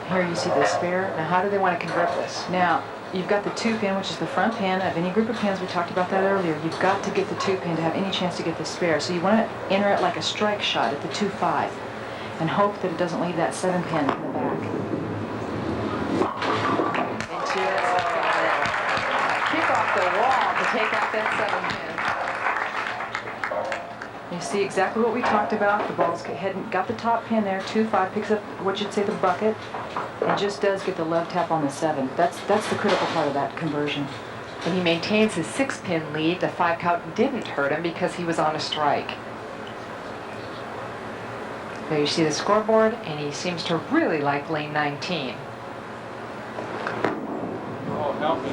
Here you see the spare. Now, how do they want to convert this? Now, you've got the 2 pin, which is the front pin of any group of pins. We talked about that earlier. You've got to get the 2 pin to have any chance to get the spare. So you want to enter it like a strike shot at the 2-5 and hope that it doesn't leave that 7 pin in the back. Into it. A kick off the wall to take out that 7 pin. You see exactly what we talked about. The ball's got the top pin there. 2-5 picks up what you'd say the bucket, and just does get the love tap on the 7. That's the critical part of that conversion. And he maintains his 6-pin lead. The 5 count didn't hurt him because he was on a strike. There you see the scoreboard, and he seems to really like lane 19. Oh, help me.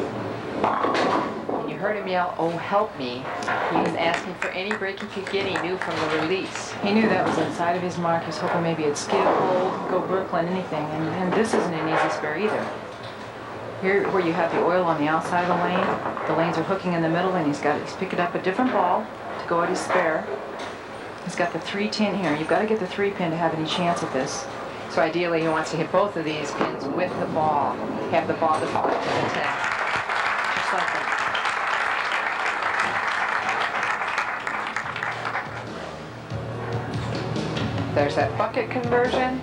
And you heard him yell, "Oh, help me," he was asking for any break he could get. He knew from the release. He knew that was inside of his mark. He was hoping maybe it'd skip, hold, go Brooklyn, anything. And this isn't an easy spare either. Here, where you have the oil on the outside of the lanes are hooking in the middle, and he's picking up a different ball to go at his spare. He's got the 3-10 here. You've got to get the 3-pin to have any chance at this. So ideally, he wants to hit both of these pins with the ball. Have the ball deflect to the 10. Just like that. There's that bucket conversion.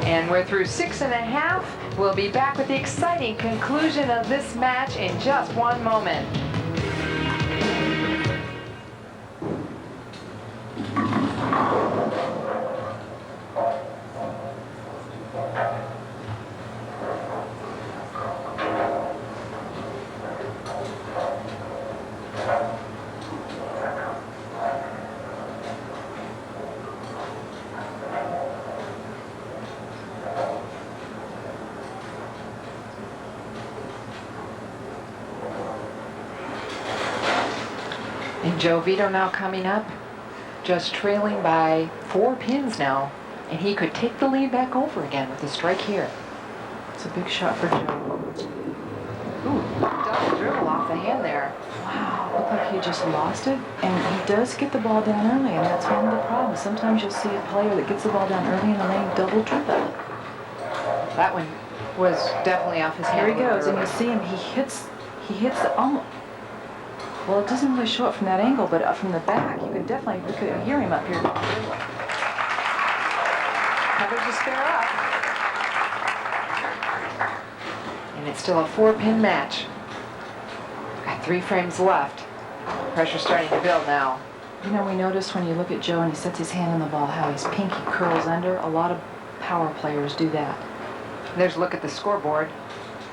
And we're through 6.5. We'll be back with the exciting conclusion of this match in just one moment. And Joe Vito now coming up, just trailing by 4 pins now, and he could take the lead back over again with a strike here. It's a big shot for Joe. Ooh, double dribble off the hand there. Wow, looked like he just lost it. And he does get the ball down early, and that's one of the problems. Sometimes you'll see a player that gets the ball down early in the lane double dribble. That one was definitely off his hand. Here he goes, and you see him, he hits the almost. Well, it doesn't really show up from that angle, but from the back, we could hear him up here. Covers the spare up. And it's still a 4-pin match. Got 3 frames left. Pressure's starting to build now. You know, we noticed when you look at Joe and he sets his hand on the ball, how his pinky curls under. A lot of power players do that. There's a look at the scoreboard.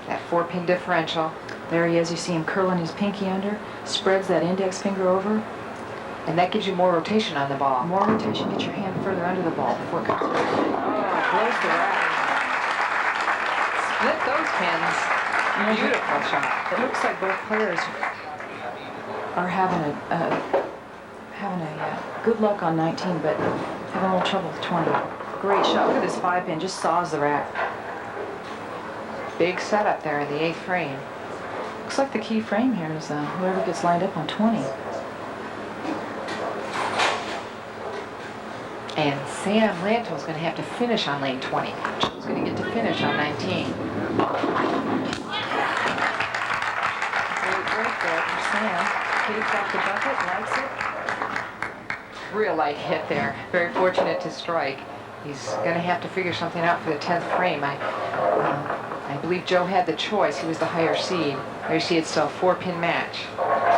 That 4-pin differential. There he is. You see him curling his pinky under, spreads that index finger over. And that gives you more rotation on the ball. More rotation, get your hand further under the ball before it comes through. Blows the rack. Split those pins. Beautiful shot. It looks like both players are having good luck on 19, but having a little trouble with 20. Great shot. Look at this 5-pin. Just saws the rack. Big setup there in the 8th frame. Looks like the key frame here is whoever gets lined up on 20. And Sam Lantto is going to have to finish on lane 20. Joe's going to get to finish on 19. Great break there for Sam. Takes off the bucket, likes it. Real light hit there. Very fortunate to strike. He's going to have to figure something out for the 10th frame. I believe Joe had the choice. He was the higher seed. There you see it's still a 4-pin match.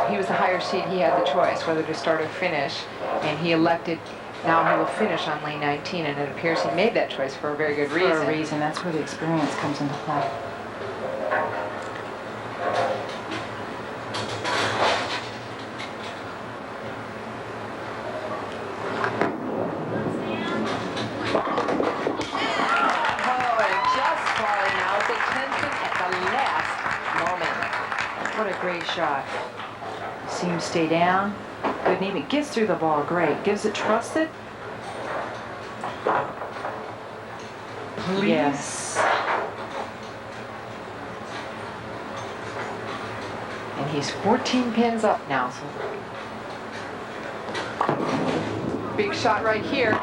He was the higher seed. He had the choice whether to start or finish. And he elected, now he will finish on lane 19. And it appears he made that choice for a very good reason. For a reason. That's where the experience comes into play. What a great shot. See him stay down. Couldn't even gets through the ball. Great. Gives it, trusts it. Please. Yes. And he's 14 pins up now. So big shot right here.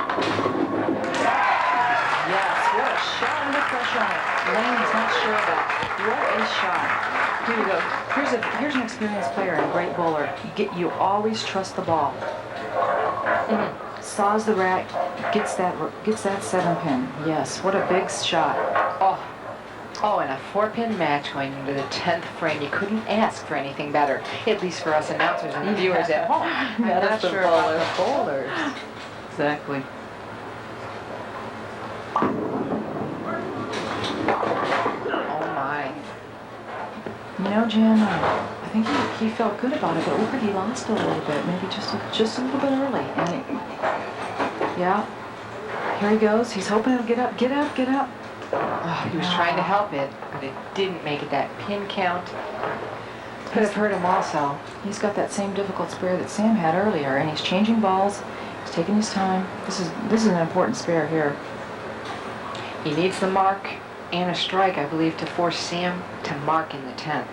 Yes. What a shot under pressure on it. Lane is not sure about. What a shot. Here we go. Here's an experienced player and a great bowler. You always trust the ball. Saws the rack, gets that 7-pin. Yes, what a big shot. Oh, and a 4-pin match going into the 10th frame. You couldn't ask for anything better, at least for us announcers and the viewers at home. I'm not sure about the bowlers. Exactly. You know, Jen, I think he felt good about it, but look like he lost a little bit, maybe just a little bit early. And yeah, here he goes. He's hoping it'll get up, get up, get up. Oh, he was trying to help it, but it didn't make it that pin count. Could have hurt him also. He's got that same difficult spare that Sam had earlier, and he's changing balls. He's taking his time. This is an important spare here. He needs the mark and a strike, I believe, to force Sam to mark in the 10th.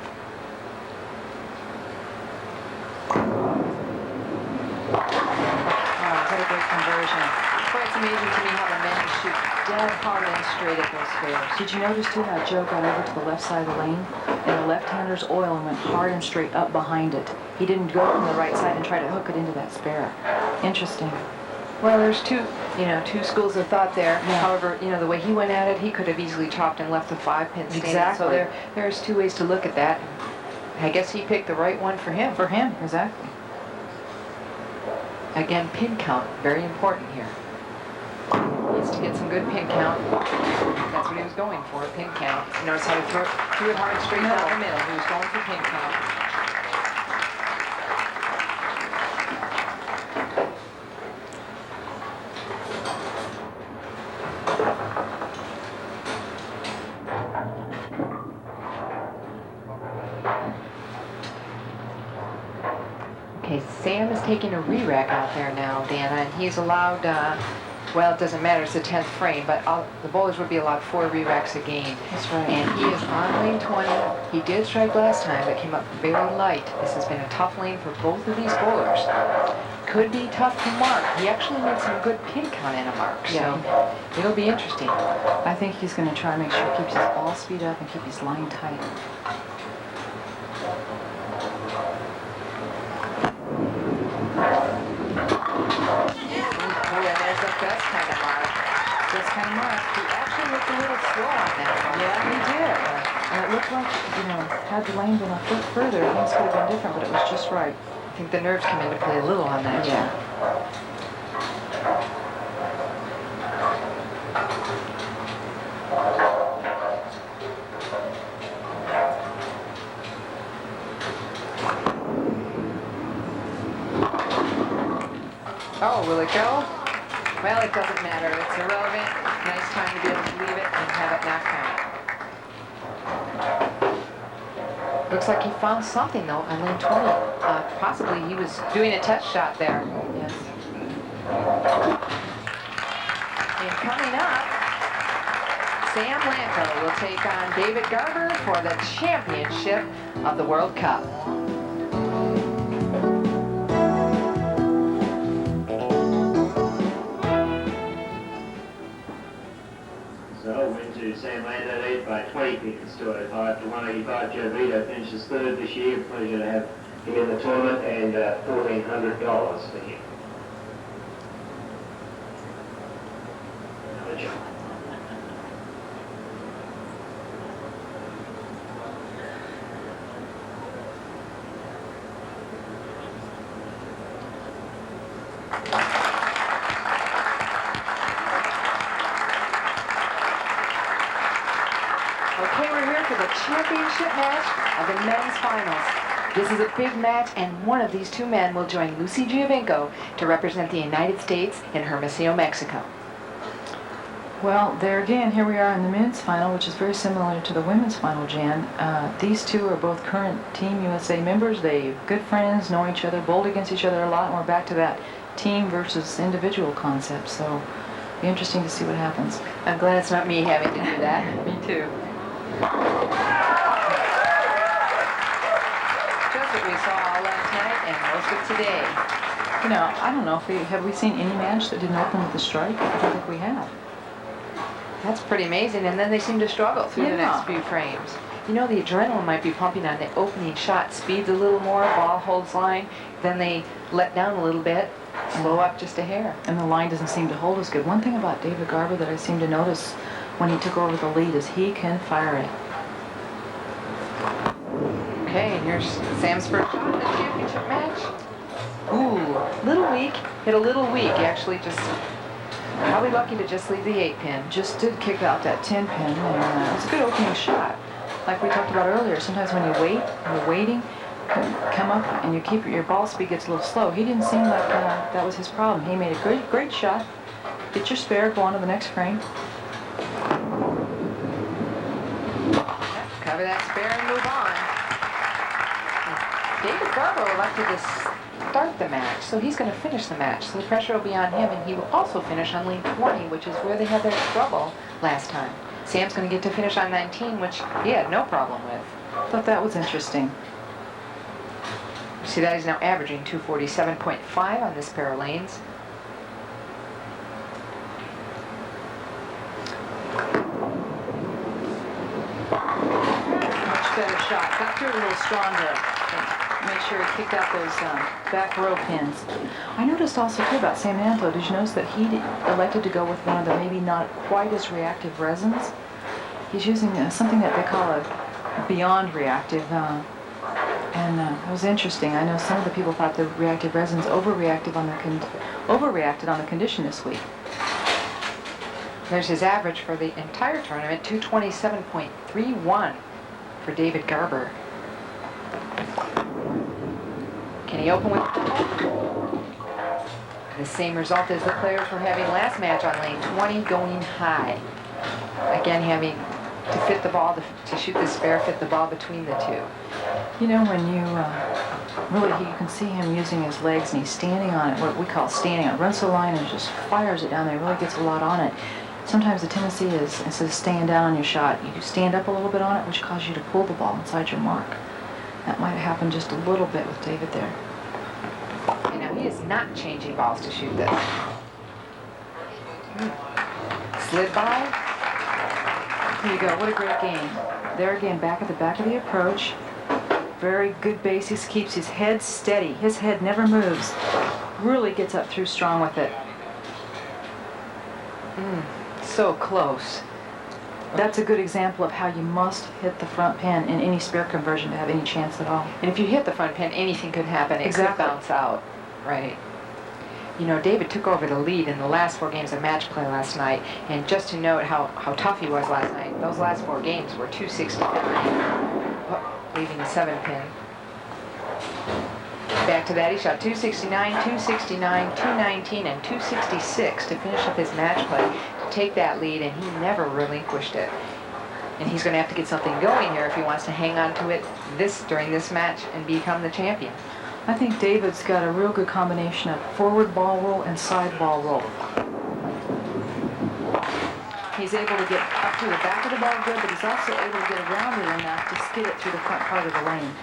What a great conversion. Boy, it's amazing to me how the men shoot dead hard and straight at those spares. Did you notice too how Joe got over to the left side of the lane and the left-hander's oil and went hard and straight up behind it? He didn't go from the right side and try to hook it into that spare. Interesting. Well, there's two schools of thought there. Yeah. However, the way he went at it, he could have easily chopped and left the 5-pin standing. Exactly. So there's two ways to look at that. I guess he picked the right one for him. For him, exactly. Again, pin count, very important here. He needs to get some good pin count. That's what he was going for, pin count. You notice how he threw it hard and straight down the middle. He was going for pin count. Okay, Sam is taking a re-rack out there now, Dana, and he's allowed, well, it doesn't matter, it's the 10th frame, but the bowlers would be allowed 4 re-racks a game. That's right. And he is on lane 20. He did strike last time, but came up very light. This has been a tough lane for both of these bowlers. Could be tough to mark. He actually made some good pin count in a mark, so it'll be interesting. I think he's going to try to make sure he keeps his ball speed up and keep his line tight. Yeah, there's the best kind of mark. Best kind of mark. He actually looked a little slow on that one. Yeah, he did. And it looked like, had the lane been a foot further, things could have been different, but it was just right. I think the nerves come into play a little on that. Yeah. Oh, will it go? Well, it doesn't matter. It's irrelevant. Nice time to be able to leave it and have it not count. Looks like he found something, though, on lane 20. Possibly he was doing a test shot there. Yes. And coming up, Sam Lantto will take on David Garber for the championship of the World Cup. So win to Sam Lantto, lead by 20 pickets to 5 to 185. Joe Vito finishes third this year. Pleasure to have him in the tournament, and $1,400 for him. Another job. Okay, we're here for the championship match of the men's finals. This is a big match, and one of these two men will join Lucy Giovinco to represent the United States in Hermosillo, Mexico. Well, there again, here we are in the men's final, which is very similar to the women's final, Jan. These two are both current Team USA members. They're good friends, know each other, bowled against each other a lot, and we're back to that team versus individual concept. So it'll be interesting to see what happens. I'm glad it's not me having to do that. Me too. Just what we saw all last night and most of today. I don't know if have we seen any match that didn't open with a strike? I don't think we have. That's pretty amazing, and then they seem to struggle through the next few frames. The adrenaline might be pumping on the opening shot. Speeds a little more, ball holds line, then they let down a little bit, slow up just a hair. And the line doesn't seem to hold as good. One thing about David Garber that I seem to notice when he took over the lead is he can fire it. Okay, and here's Sam's first shot in the championship match. Ooh, little weak. Hit a little weak, actually. Just probably lucky to just leave the 8-pin. Just did kick out that 10-pin, and it's a good opening shot. Like we talked about earlier, sometimes when you wait, you're waiting, come up, and you keep your ball speed gets a little slow. He didn't seem like that was his problem. He made a great shot. Get your spare, go on to the next frame. Cover that spare and move on. And David Garber elected to start the match, so he's going to finish the match. So the pressure will be on him, and he will also finish on lane 20, which is where they had their trouble last time. Sam's going to get to finish on 19, which he had no problem with. I thought that was interesting. You see that he's now averaging 247.5 on this pair of lanes. Much better shot. Got through a little stronger. Make sure he kicked out those back row pins. I noticed also too about Sam Lantto. Did you notice that he elected to go with one of the maybe not quite as reactive resins? He's using something that they call a beyond reactive, and it was interesting. I know some of the people thought the reactive resins overreacted on the condition this week. There's his average for the entire tournament, 227.31 for David Garber. Can he open with the same result as the players were having last match on lane 20, going high? Again, having to fit the ball, to shoot the spare, fit the ball between the two. You know, when you you can see him using his legs, and he's standing on it, what we call standing on it. Runs the line and just fires it down there, really gets a lot on it. Sometimes the tendency is, instead of staying down on your shot, you stand up a little bit on it, which causes you to pull the ball inside your mark. That might have happened just a little bit with David there. You know, he is not changing balls to shoot this. Slid by. Here you go, what a great game. There again, back at the back of the approach. Very good basis, keeps his head steady. His head never moves. Really gets up through strong with it. So close. That's a good example of how you must hit the front pin in any spare conversion to have any chance at all. And if you hit the front pin, anything could happen. It Exactly. could bounce out. Right. You know, David took over the lead in the last 4 games of match play last night, and just to note how tough he was last night, those last 4 games were 269, leaving the 7 pin. Back to that, he shot 269, 269, 219, and 266 to finish up his match play, to take that lead, and he never relinquished it. And he's going to have to get something going here if he wants to hang on to it during this match and become the champion. I think David's got a real good combination of forward ball roll and side ball roll. He's able to get up to the back of the ball good, but he's also able to get around it enough to skid it through the front part of the lane.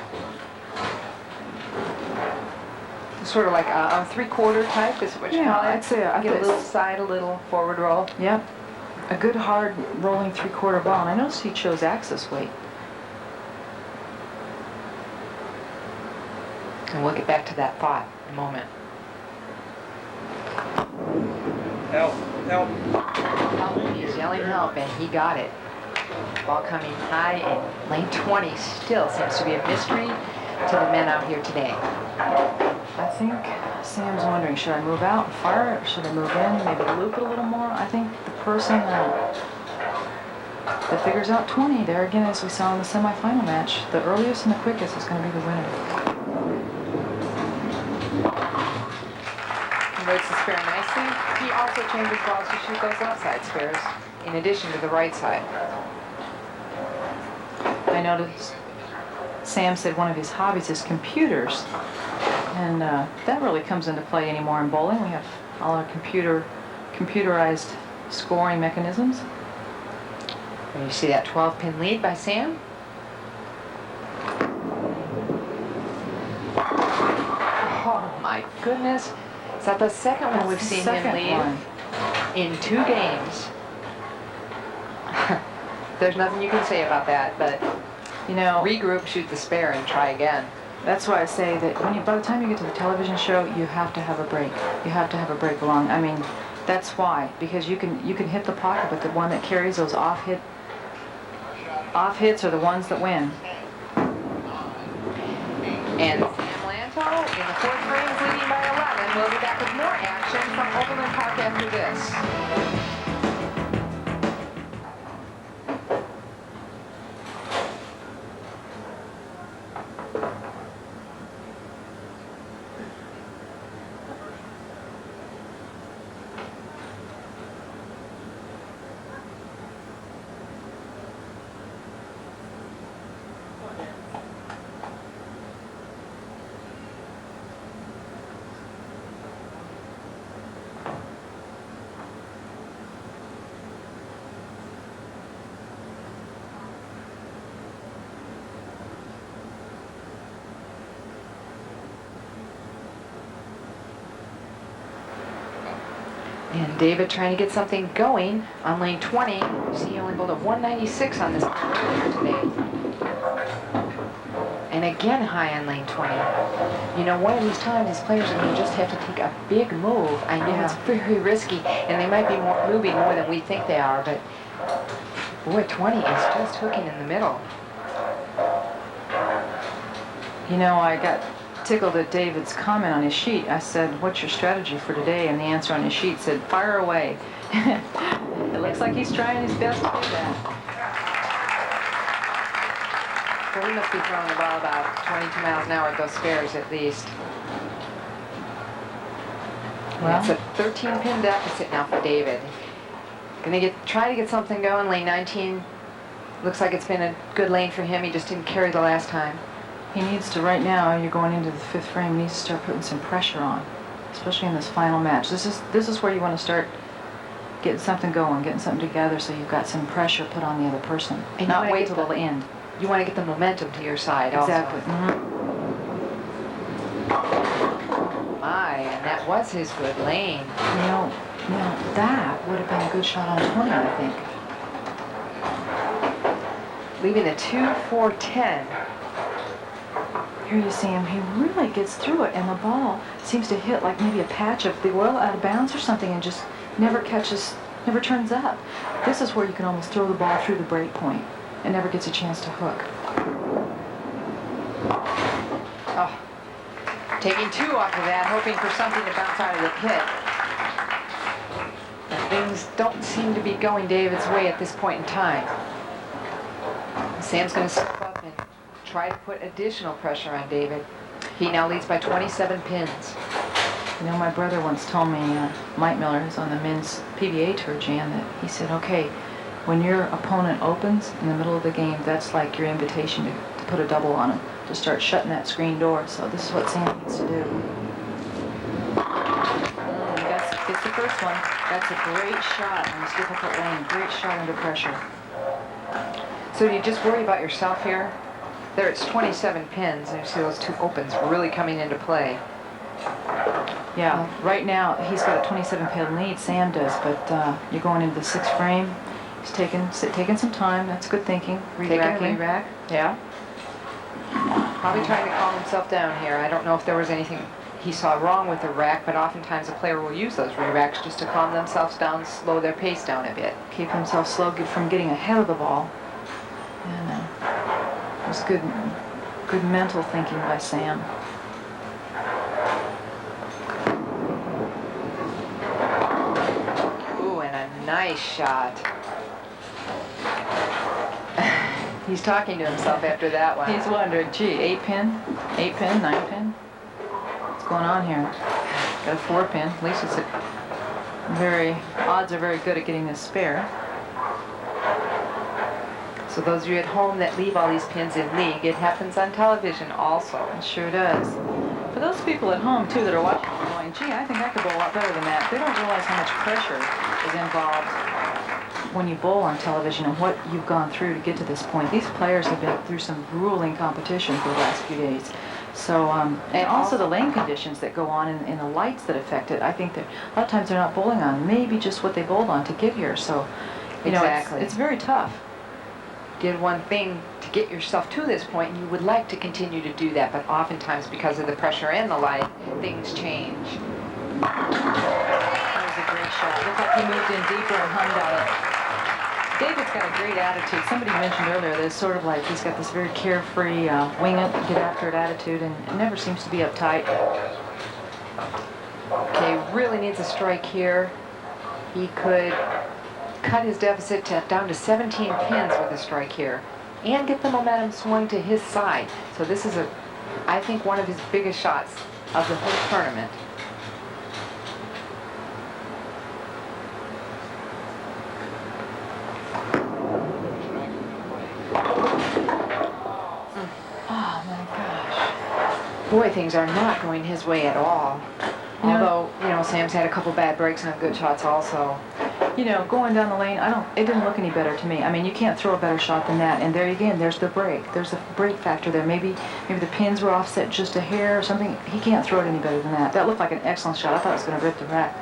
Sort of like a 3/4 type, is what you call it? I'd say Get a little side, a little forward roll. Yep. A good hard rolling 3/4 ball. And I noticed he chose axis weight. And we'll get back to that thought in a moment. Help, help. Help, he's yelling help, and he got it. Ball coming high, and lane 20 still seems to be a mystery to the men out here today. I think Sam's wondering, should I move out and fire it, or should I move in, maybe loop it a little more? I think the person that figures out 20, there again, as we saw in the semifinal match, the earliest and the quickest is going to be the winner. Converts the spare nicely. He also changes balls to shoot those left side spares, in addition to the right side. I noticed Sam said one of his hobbies is computers. And that really comes into play anymore in bowling. We have all our computerized scoring mechanisms. And you see that 12-pin lead by Sam? Oh my goodness. Is that the second one we've seen him lead in 2 games? There's nothing you can say about that, but You know, regroup, shoot the spare, and try again. that's why I say that by the time you get to the television show, you have to have a break. You have to have a break along. I mean, that's why, because you can hit the pocket, but the one that carries those off hits are the ones that win. And Sam Lantto in the 4th frame is leading by 11. We'll be back with more action from Overland Park after this. And David trying to get something going on lane 20. You see he only bowled a 196 on this earlier today. And again high on lane 20. You know, one of these times these players are going to just have to take a big move. I know it's very risky, and they might be moving more than we think they are, but boy, 20 is just hooking in the middle. You know, I got tickled at David's comment on his sheet. I said, what's your strategy for today? And the answer on his sheet said, fire away. It looks like he's trying his best to do that. So he must be throwing the ball about 22 miles an hour at those squares at least. Well, it's a 13-pin deficit now for David. Gonna try to get something going. Lane 19 looks like it's been a good lane for him. He just didn't carry the last time. He needs to, right now, you're going into the 5th frame, he needs to start putting some pressure on, especially in this final match. This is where you want to start getting something going, getting something together so you've got some pressure put on the other person. And not wait till the end. You want to get the momentum to your side Exactly. also. My, and that was his good lane. You know, now that would have been a good shot on 20, I think. Leaving a 2-4-10. Here you see him, he really gets through it, and the ball seems to hit like maybe a patch of the oil out of bounds or something and just never catches, never turns up. This is where you can almost throw the ball through the break point and never gets a chance to hook. Oh, taking 2 off of that, hoping for something to bounce out of the pit. And things don't seem to be going David's way at this point in time. Sam's going to step up and try to put additional pressure on David. He now leads by 27 pins. You know, my brother once told me, Mike Miller, who's on the men's PBA tour, Jan, that he said, okay, when your opponent opens in the middle of the game, that's like your invitation to put a double on him, to start shutting that screen door. So this is what Sam needs to do. Gets the first one. That's a great shot on this difficult lane. Great shot under pressure. So do you just worry about yourself here? There it's 27 pins, and you see those 2 opens really coming into play. Yeah, right now he's got a 27-pin lead, Sam does, but you're going into the 6th frame. He's taking some time. That's good thinking. Re-racking. Rack. Yeah. Probably trying to calm himself down here. I don't know if there was anything he saw wrong with the rack, but oftentimes a player will use those re-racks just to calm themselves down, slow their pace down a bit. Keep himself slow from getting ahead of the ball. And it was good mental thinking by Sam. Ooh, and a nice shot. He's talking to himself after that one. He's wondering, gee, 8-pin, 9-pin? What's going on here? Got a 4-pin. At least it's odds are very good at getting this spare. So those of you at home that leave all these pins in league, it happens on television also. It sure does. For those people at home, too, that are watching and going, gee, I think I could bowl a lot better than that, they don't realize how much pressure is involved when you bowl on television and what you've gone through to get to this point. These players have been through some grueling competition for the last few days. So, and also the lane conditions that go on and the lights that affect it. I think that a lot of times they're not bowling on maybe just what they bowled on to get here. So, you know, it's very tough. Did one thing to get yourself to this point, and you would like to continue to do that, but oftentimes because of the pressure and the light, things change. That was a great shot. Looked like he moved in deeper and hummed on it. David's got a great attitude. Somebody mentioned earlier that it's sort of like he's got this very carefree, wing it, get after it attitude, and it never seems to be uptight. Okay, really needs a strike here. He could cut his deficit down to 17 pins with a strike here and get the momentum swung to his side. So this is, I think, one of his biggest shots of the whole tournament. Oh my gosh. Boy, things are not going his way at all. Although, you know, Sam's had a couple bad breaks on good shots also. You know, going down the lane, it didn't look any better to me. I mean, you can't throw a better shot than that. And there again, there's the break. There's the break factor there. Maybe the pins were offset just a hair or something. He can't throw it any better than that. That looked like an excellent shot. I thought it was going to rip the rack.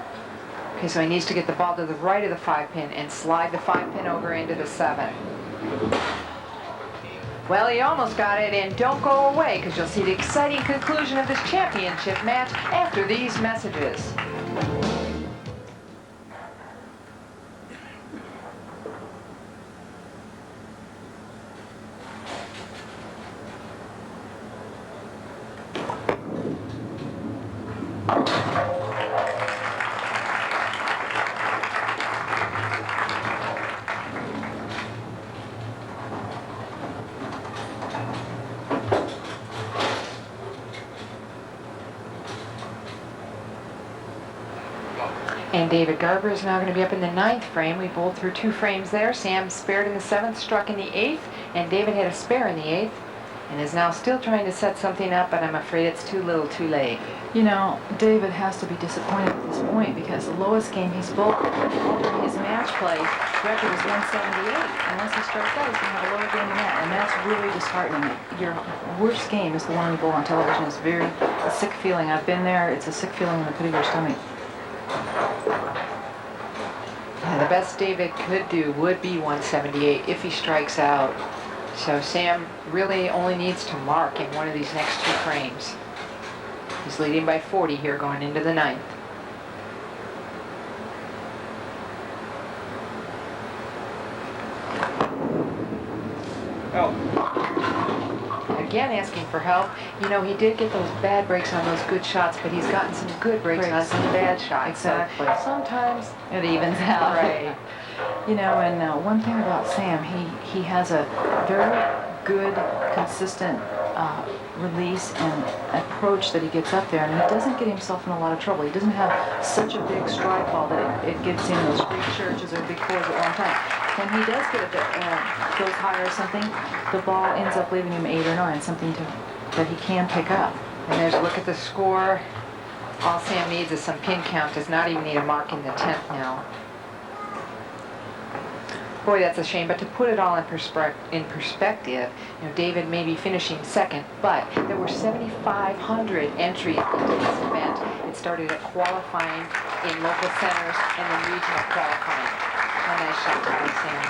Okay, so he needs to get the ball to the right of the 5-pin and slide the 5-pin over into the 7. Well, he almost got it, and don't go away, because you'll see the exciting conclusion of this championship match after these messages. And David Garber is now going to be up in the 9th frame. We bowled through 2 frames there. Sam spared in the 7th, struck in the 8th, and David had a spare in the 8th, and is now still trying to set something up, but I'm afraid it's too little too late. You know, David has to be disappointed at this point because the lowest game he's bowled over his match play record is 178. Unless he strikes out, he's going to have a lower game than that, and that's really disheartening. Your worst game is the one you bowl on television. It's a sick feeling. I've been there. It's a sick feeling in the pit of your stomach. Yeah, the best David could do would be 178 if he strikes out. So Sam really only needs to mark in one of these next 2 frames. He's leading by 40 here going into the 9th. Out. Again asking for help. You know, he did get those bad breaks on those good shots, but he's gotten some good breaks on some bad shots. Exactly. So sometimes It evens out. Right. You know, and one thing about Sam, he has a very good, consistent release and approach that he gets up there, and he doesn't get himself in a lot of trouble. He doesn't have such a big strike ball that it gets in those big churches or big fours at one time. When he does get it goes higher or something, the ball ends up leaving him 8 or 9, something that he can pick up. And there's a look at the score. All Sam needs is some pin count. Does not even need a mark in the 10th now. Boy, that's a shame. But to put it all in perspective, you know, David may be finishing 2nd, but there were 7,500 entries into this event. It started at qualifying in local centers and then regional qualifying. A nice shot by Sam.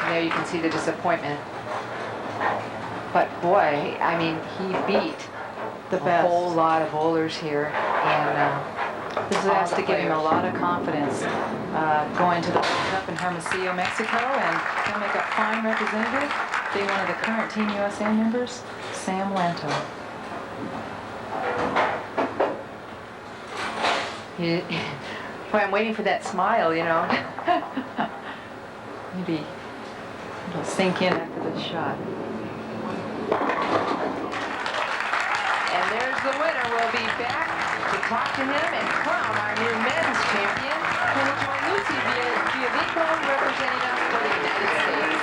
And there you can see the disappointment. But boy, I mean, he beat The a best. whole lot of bowlers here, and This all has the to give him a players. lot of confidence going to the World Cup in Hermosillo, Mexico, and he'll make a fine representative. Be one of the current Team USA members, Sam Lantto. Boy, I'm waiting for that smile, you know. Maybe it'll sink in after this shot. And there's the winner. We'll be back to talk to him and crown our new men's champion, who will join Lucy Vito, representing us for the United States.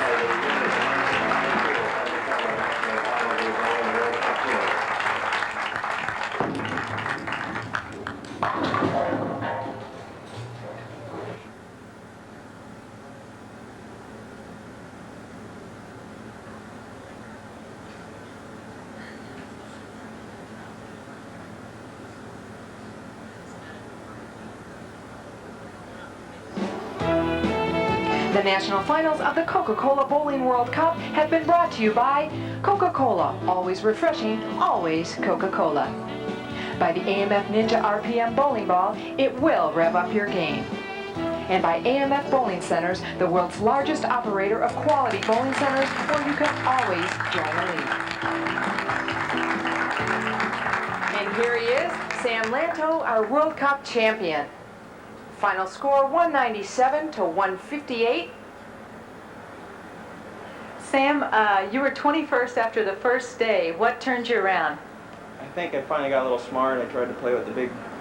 The national finals of the Coca-Cola Bowling World Cup have been brought to you by Coca-Cola, always refreshing, always Coca-Cola. By the AMF Ninja RPM bowling ball, it will rev up your game. And by AMF Bowling Centers, the world's largest operator of quality bowling centers where you can always join the league. And here he is, Sam Lantto, our World Cup champion. Final score 197 to 158. Sam, you were 21st after the first day. What turned you around? I think I finally got a little smart. I tried to play with the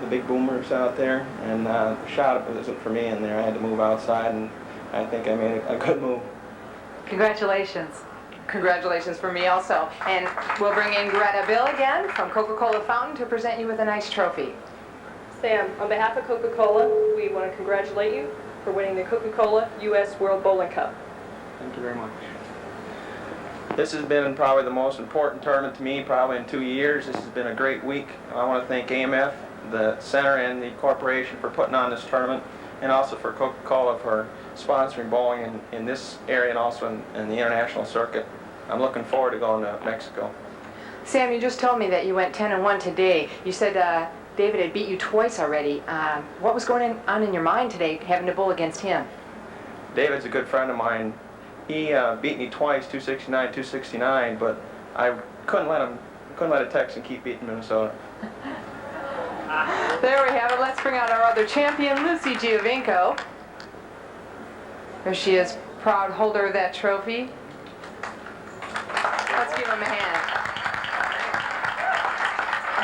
big boomers out there, and the shot wasn't for me in there. I had to move outside, and I think I made a good move. Congratulations. Congratulations for me also. And we'll bring in Greta Bill again from Coca-Cola Fountain to present you with a nice trophy. Sam, on behalf of Coca-Cola, we want to congratulate you for winning the Coca-Cola U.S. World Bowling Cup. Thank you very much. This has been probably the most important tournament to me probably in 2 years. This has been a great week. I want to thank AMF, the center, and the corporation for putting on this tournament, and also for Coca-Cola for sponsoring bowling in this area and also in the international circuit. I'm looking forward to going to Mexico. Sam, you just told me that you went 10-1 today. You said David had beat you twice already. What was going on in your mind today, having to bowl against him? David's a good friend of mine. He beat me twice, 269, 269, but I couldn't let a Texan keep beating Minnesota. There we have it. Let's bring out our other champion, Lucy Giovinco. There she is, proud holder of that trophy. Let's give them a hand.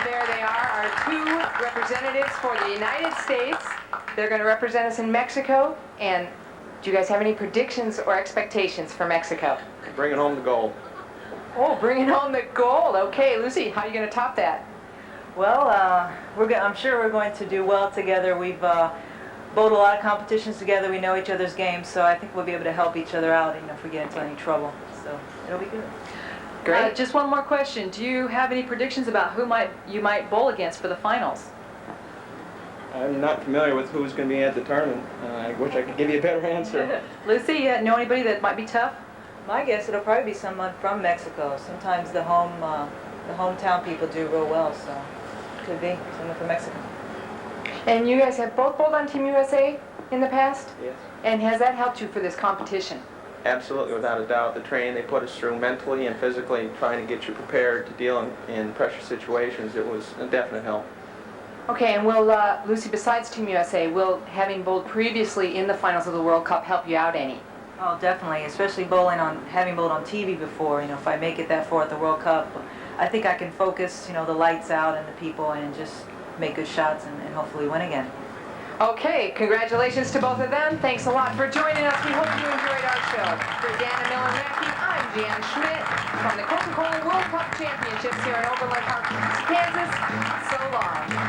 There they are, our two representatives for the United States. They're going to represent us in Mexico. And do you guys have any predictions or expectations for Mexico? Bringing home the gold. Oh, bringing home the gold. Okay, Lucy, how are you going to top that? Well, I'm sure we're going to do well together. We've bowled a lot of competitions together. We know each other's games, so I think we'll be able to help each other out, if we get into any trouble. So it'll be good. Great. Just one more question. Do you have any predictions about who you might bowl against for the finals? I'm not familiar with who's going to be at the tournament. I wish I could give you a better answer. Lucy, you know anybody that might be tough? My guess it'll probably be someone from Mexico. Sometimes the hometown people do real well, so it could be someone from Mexico. And you guys have both bowled on Team USA in the past? Yes. And has that helped you for this competition? Absolutely, without a doubt. The training they put us through mentally and physically, trying to get you prepared to deal in pressure situations, it was a definite help. Okay, and will, Lucy, besides Team USA, will having bowled previously in the finals of the World Cup help you out any? Oh, definitely, especially having bowled on TV before. If I make it that far at the World Cup, I think I can focus, the lights out and the people and just make good shots and hopefully win again. Okay, congratulations to both of them. Thanks a lot for joining us. We hope you enjoyed our show. For Dana Miller-Mackey, I'm Jan Schmidt from the Coca-Cola World Cup Championships here in Overland Park, Kansas. So long.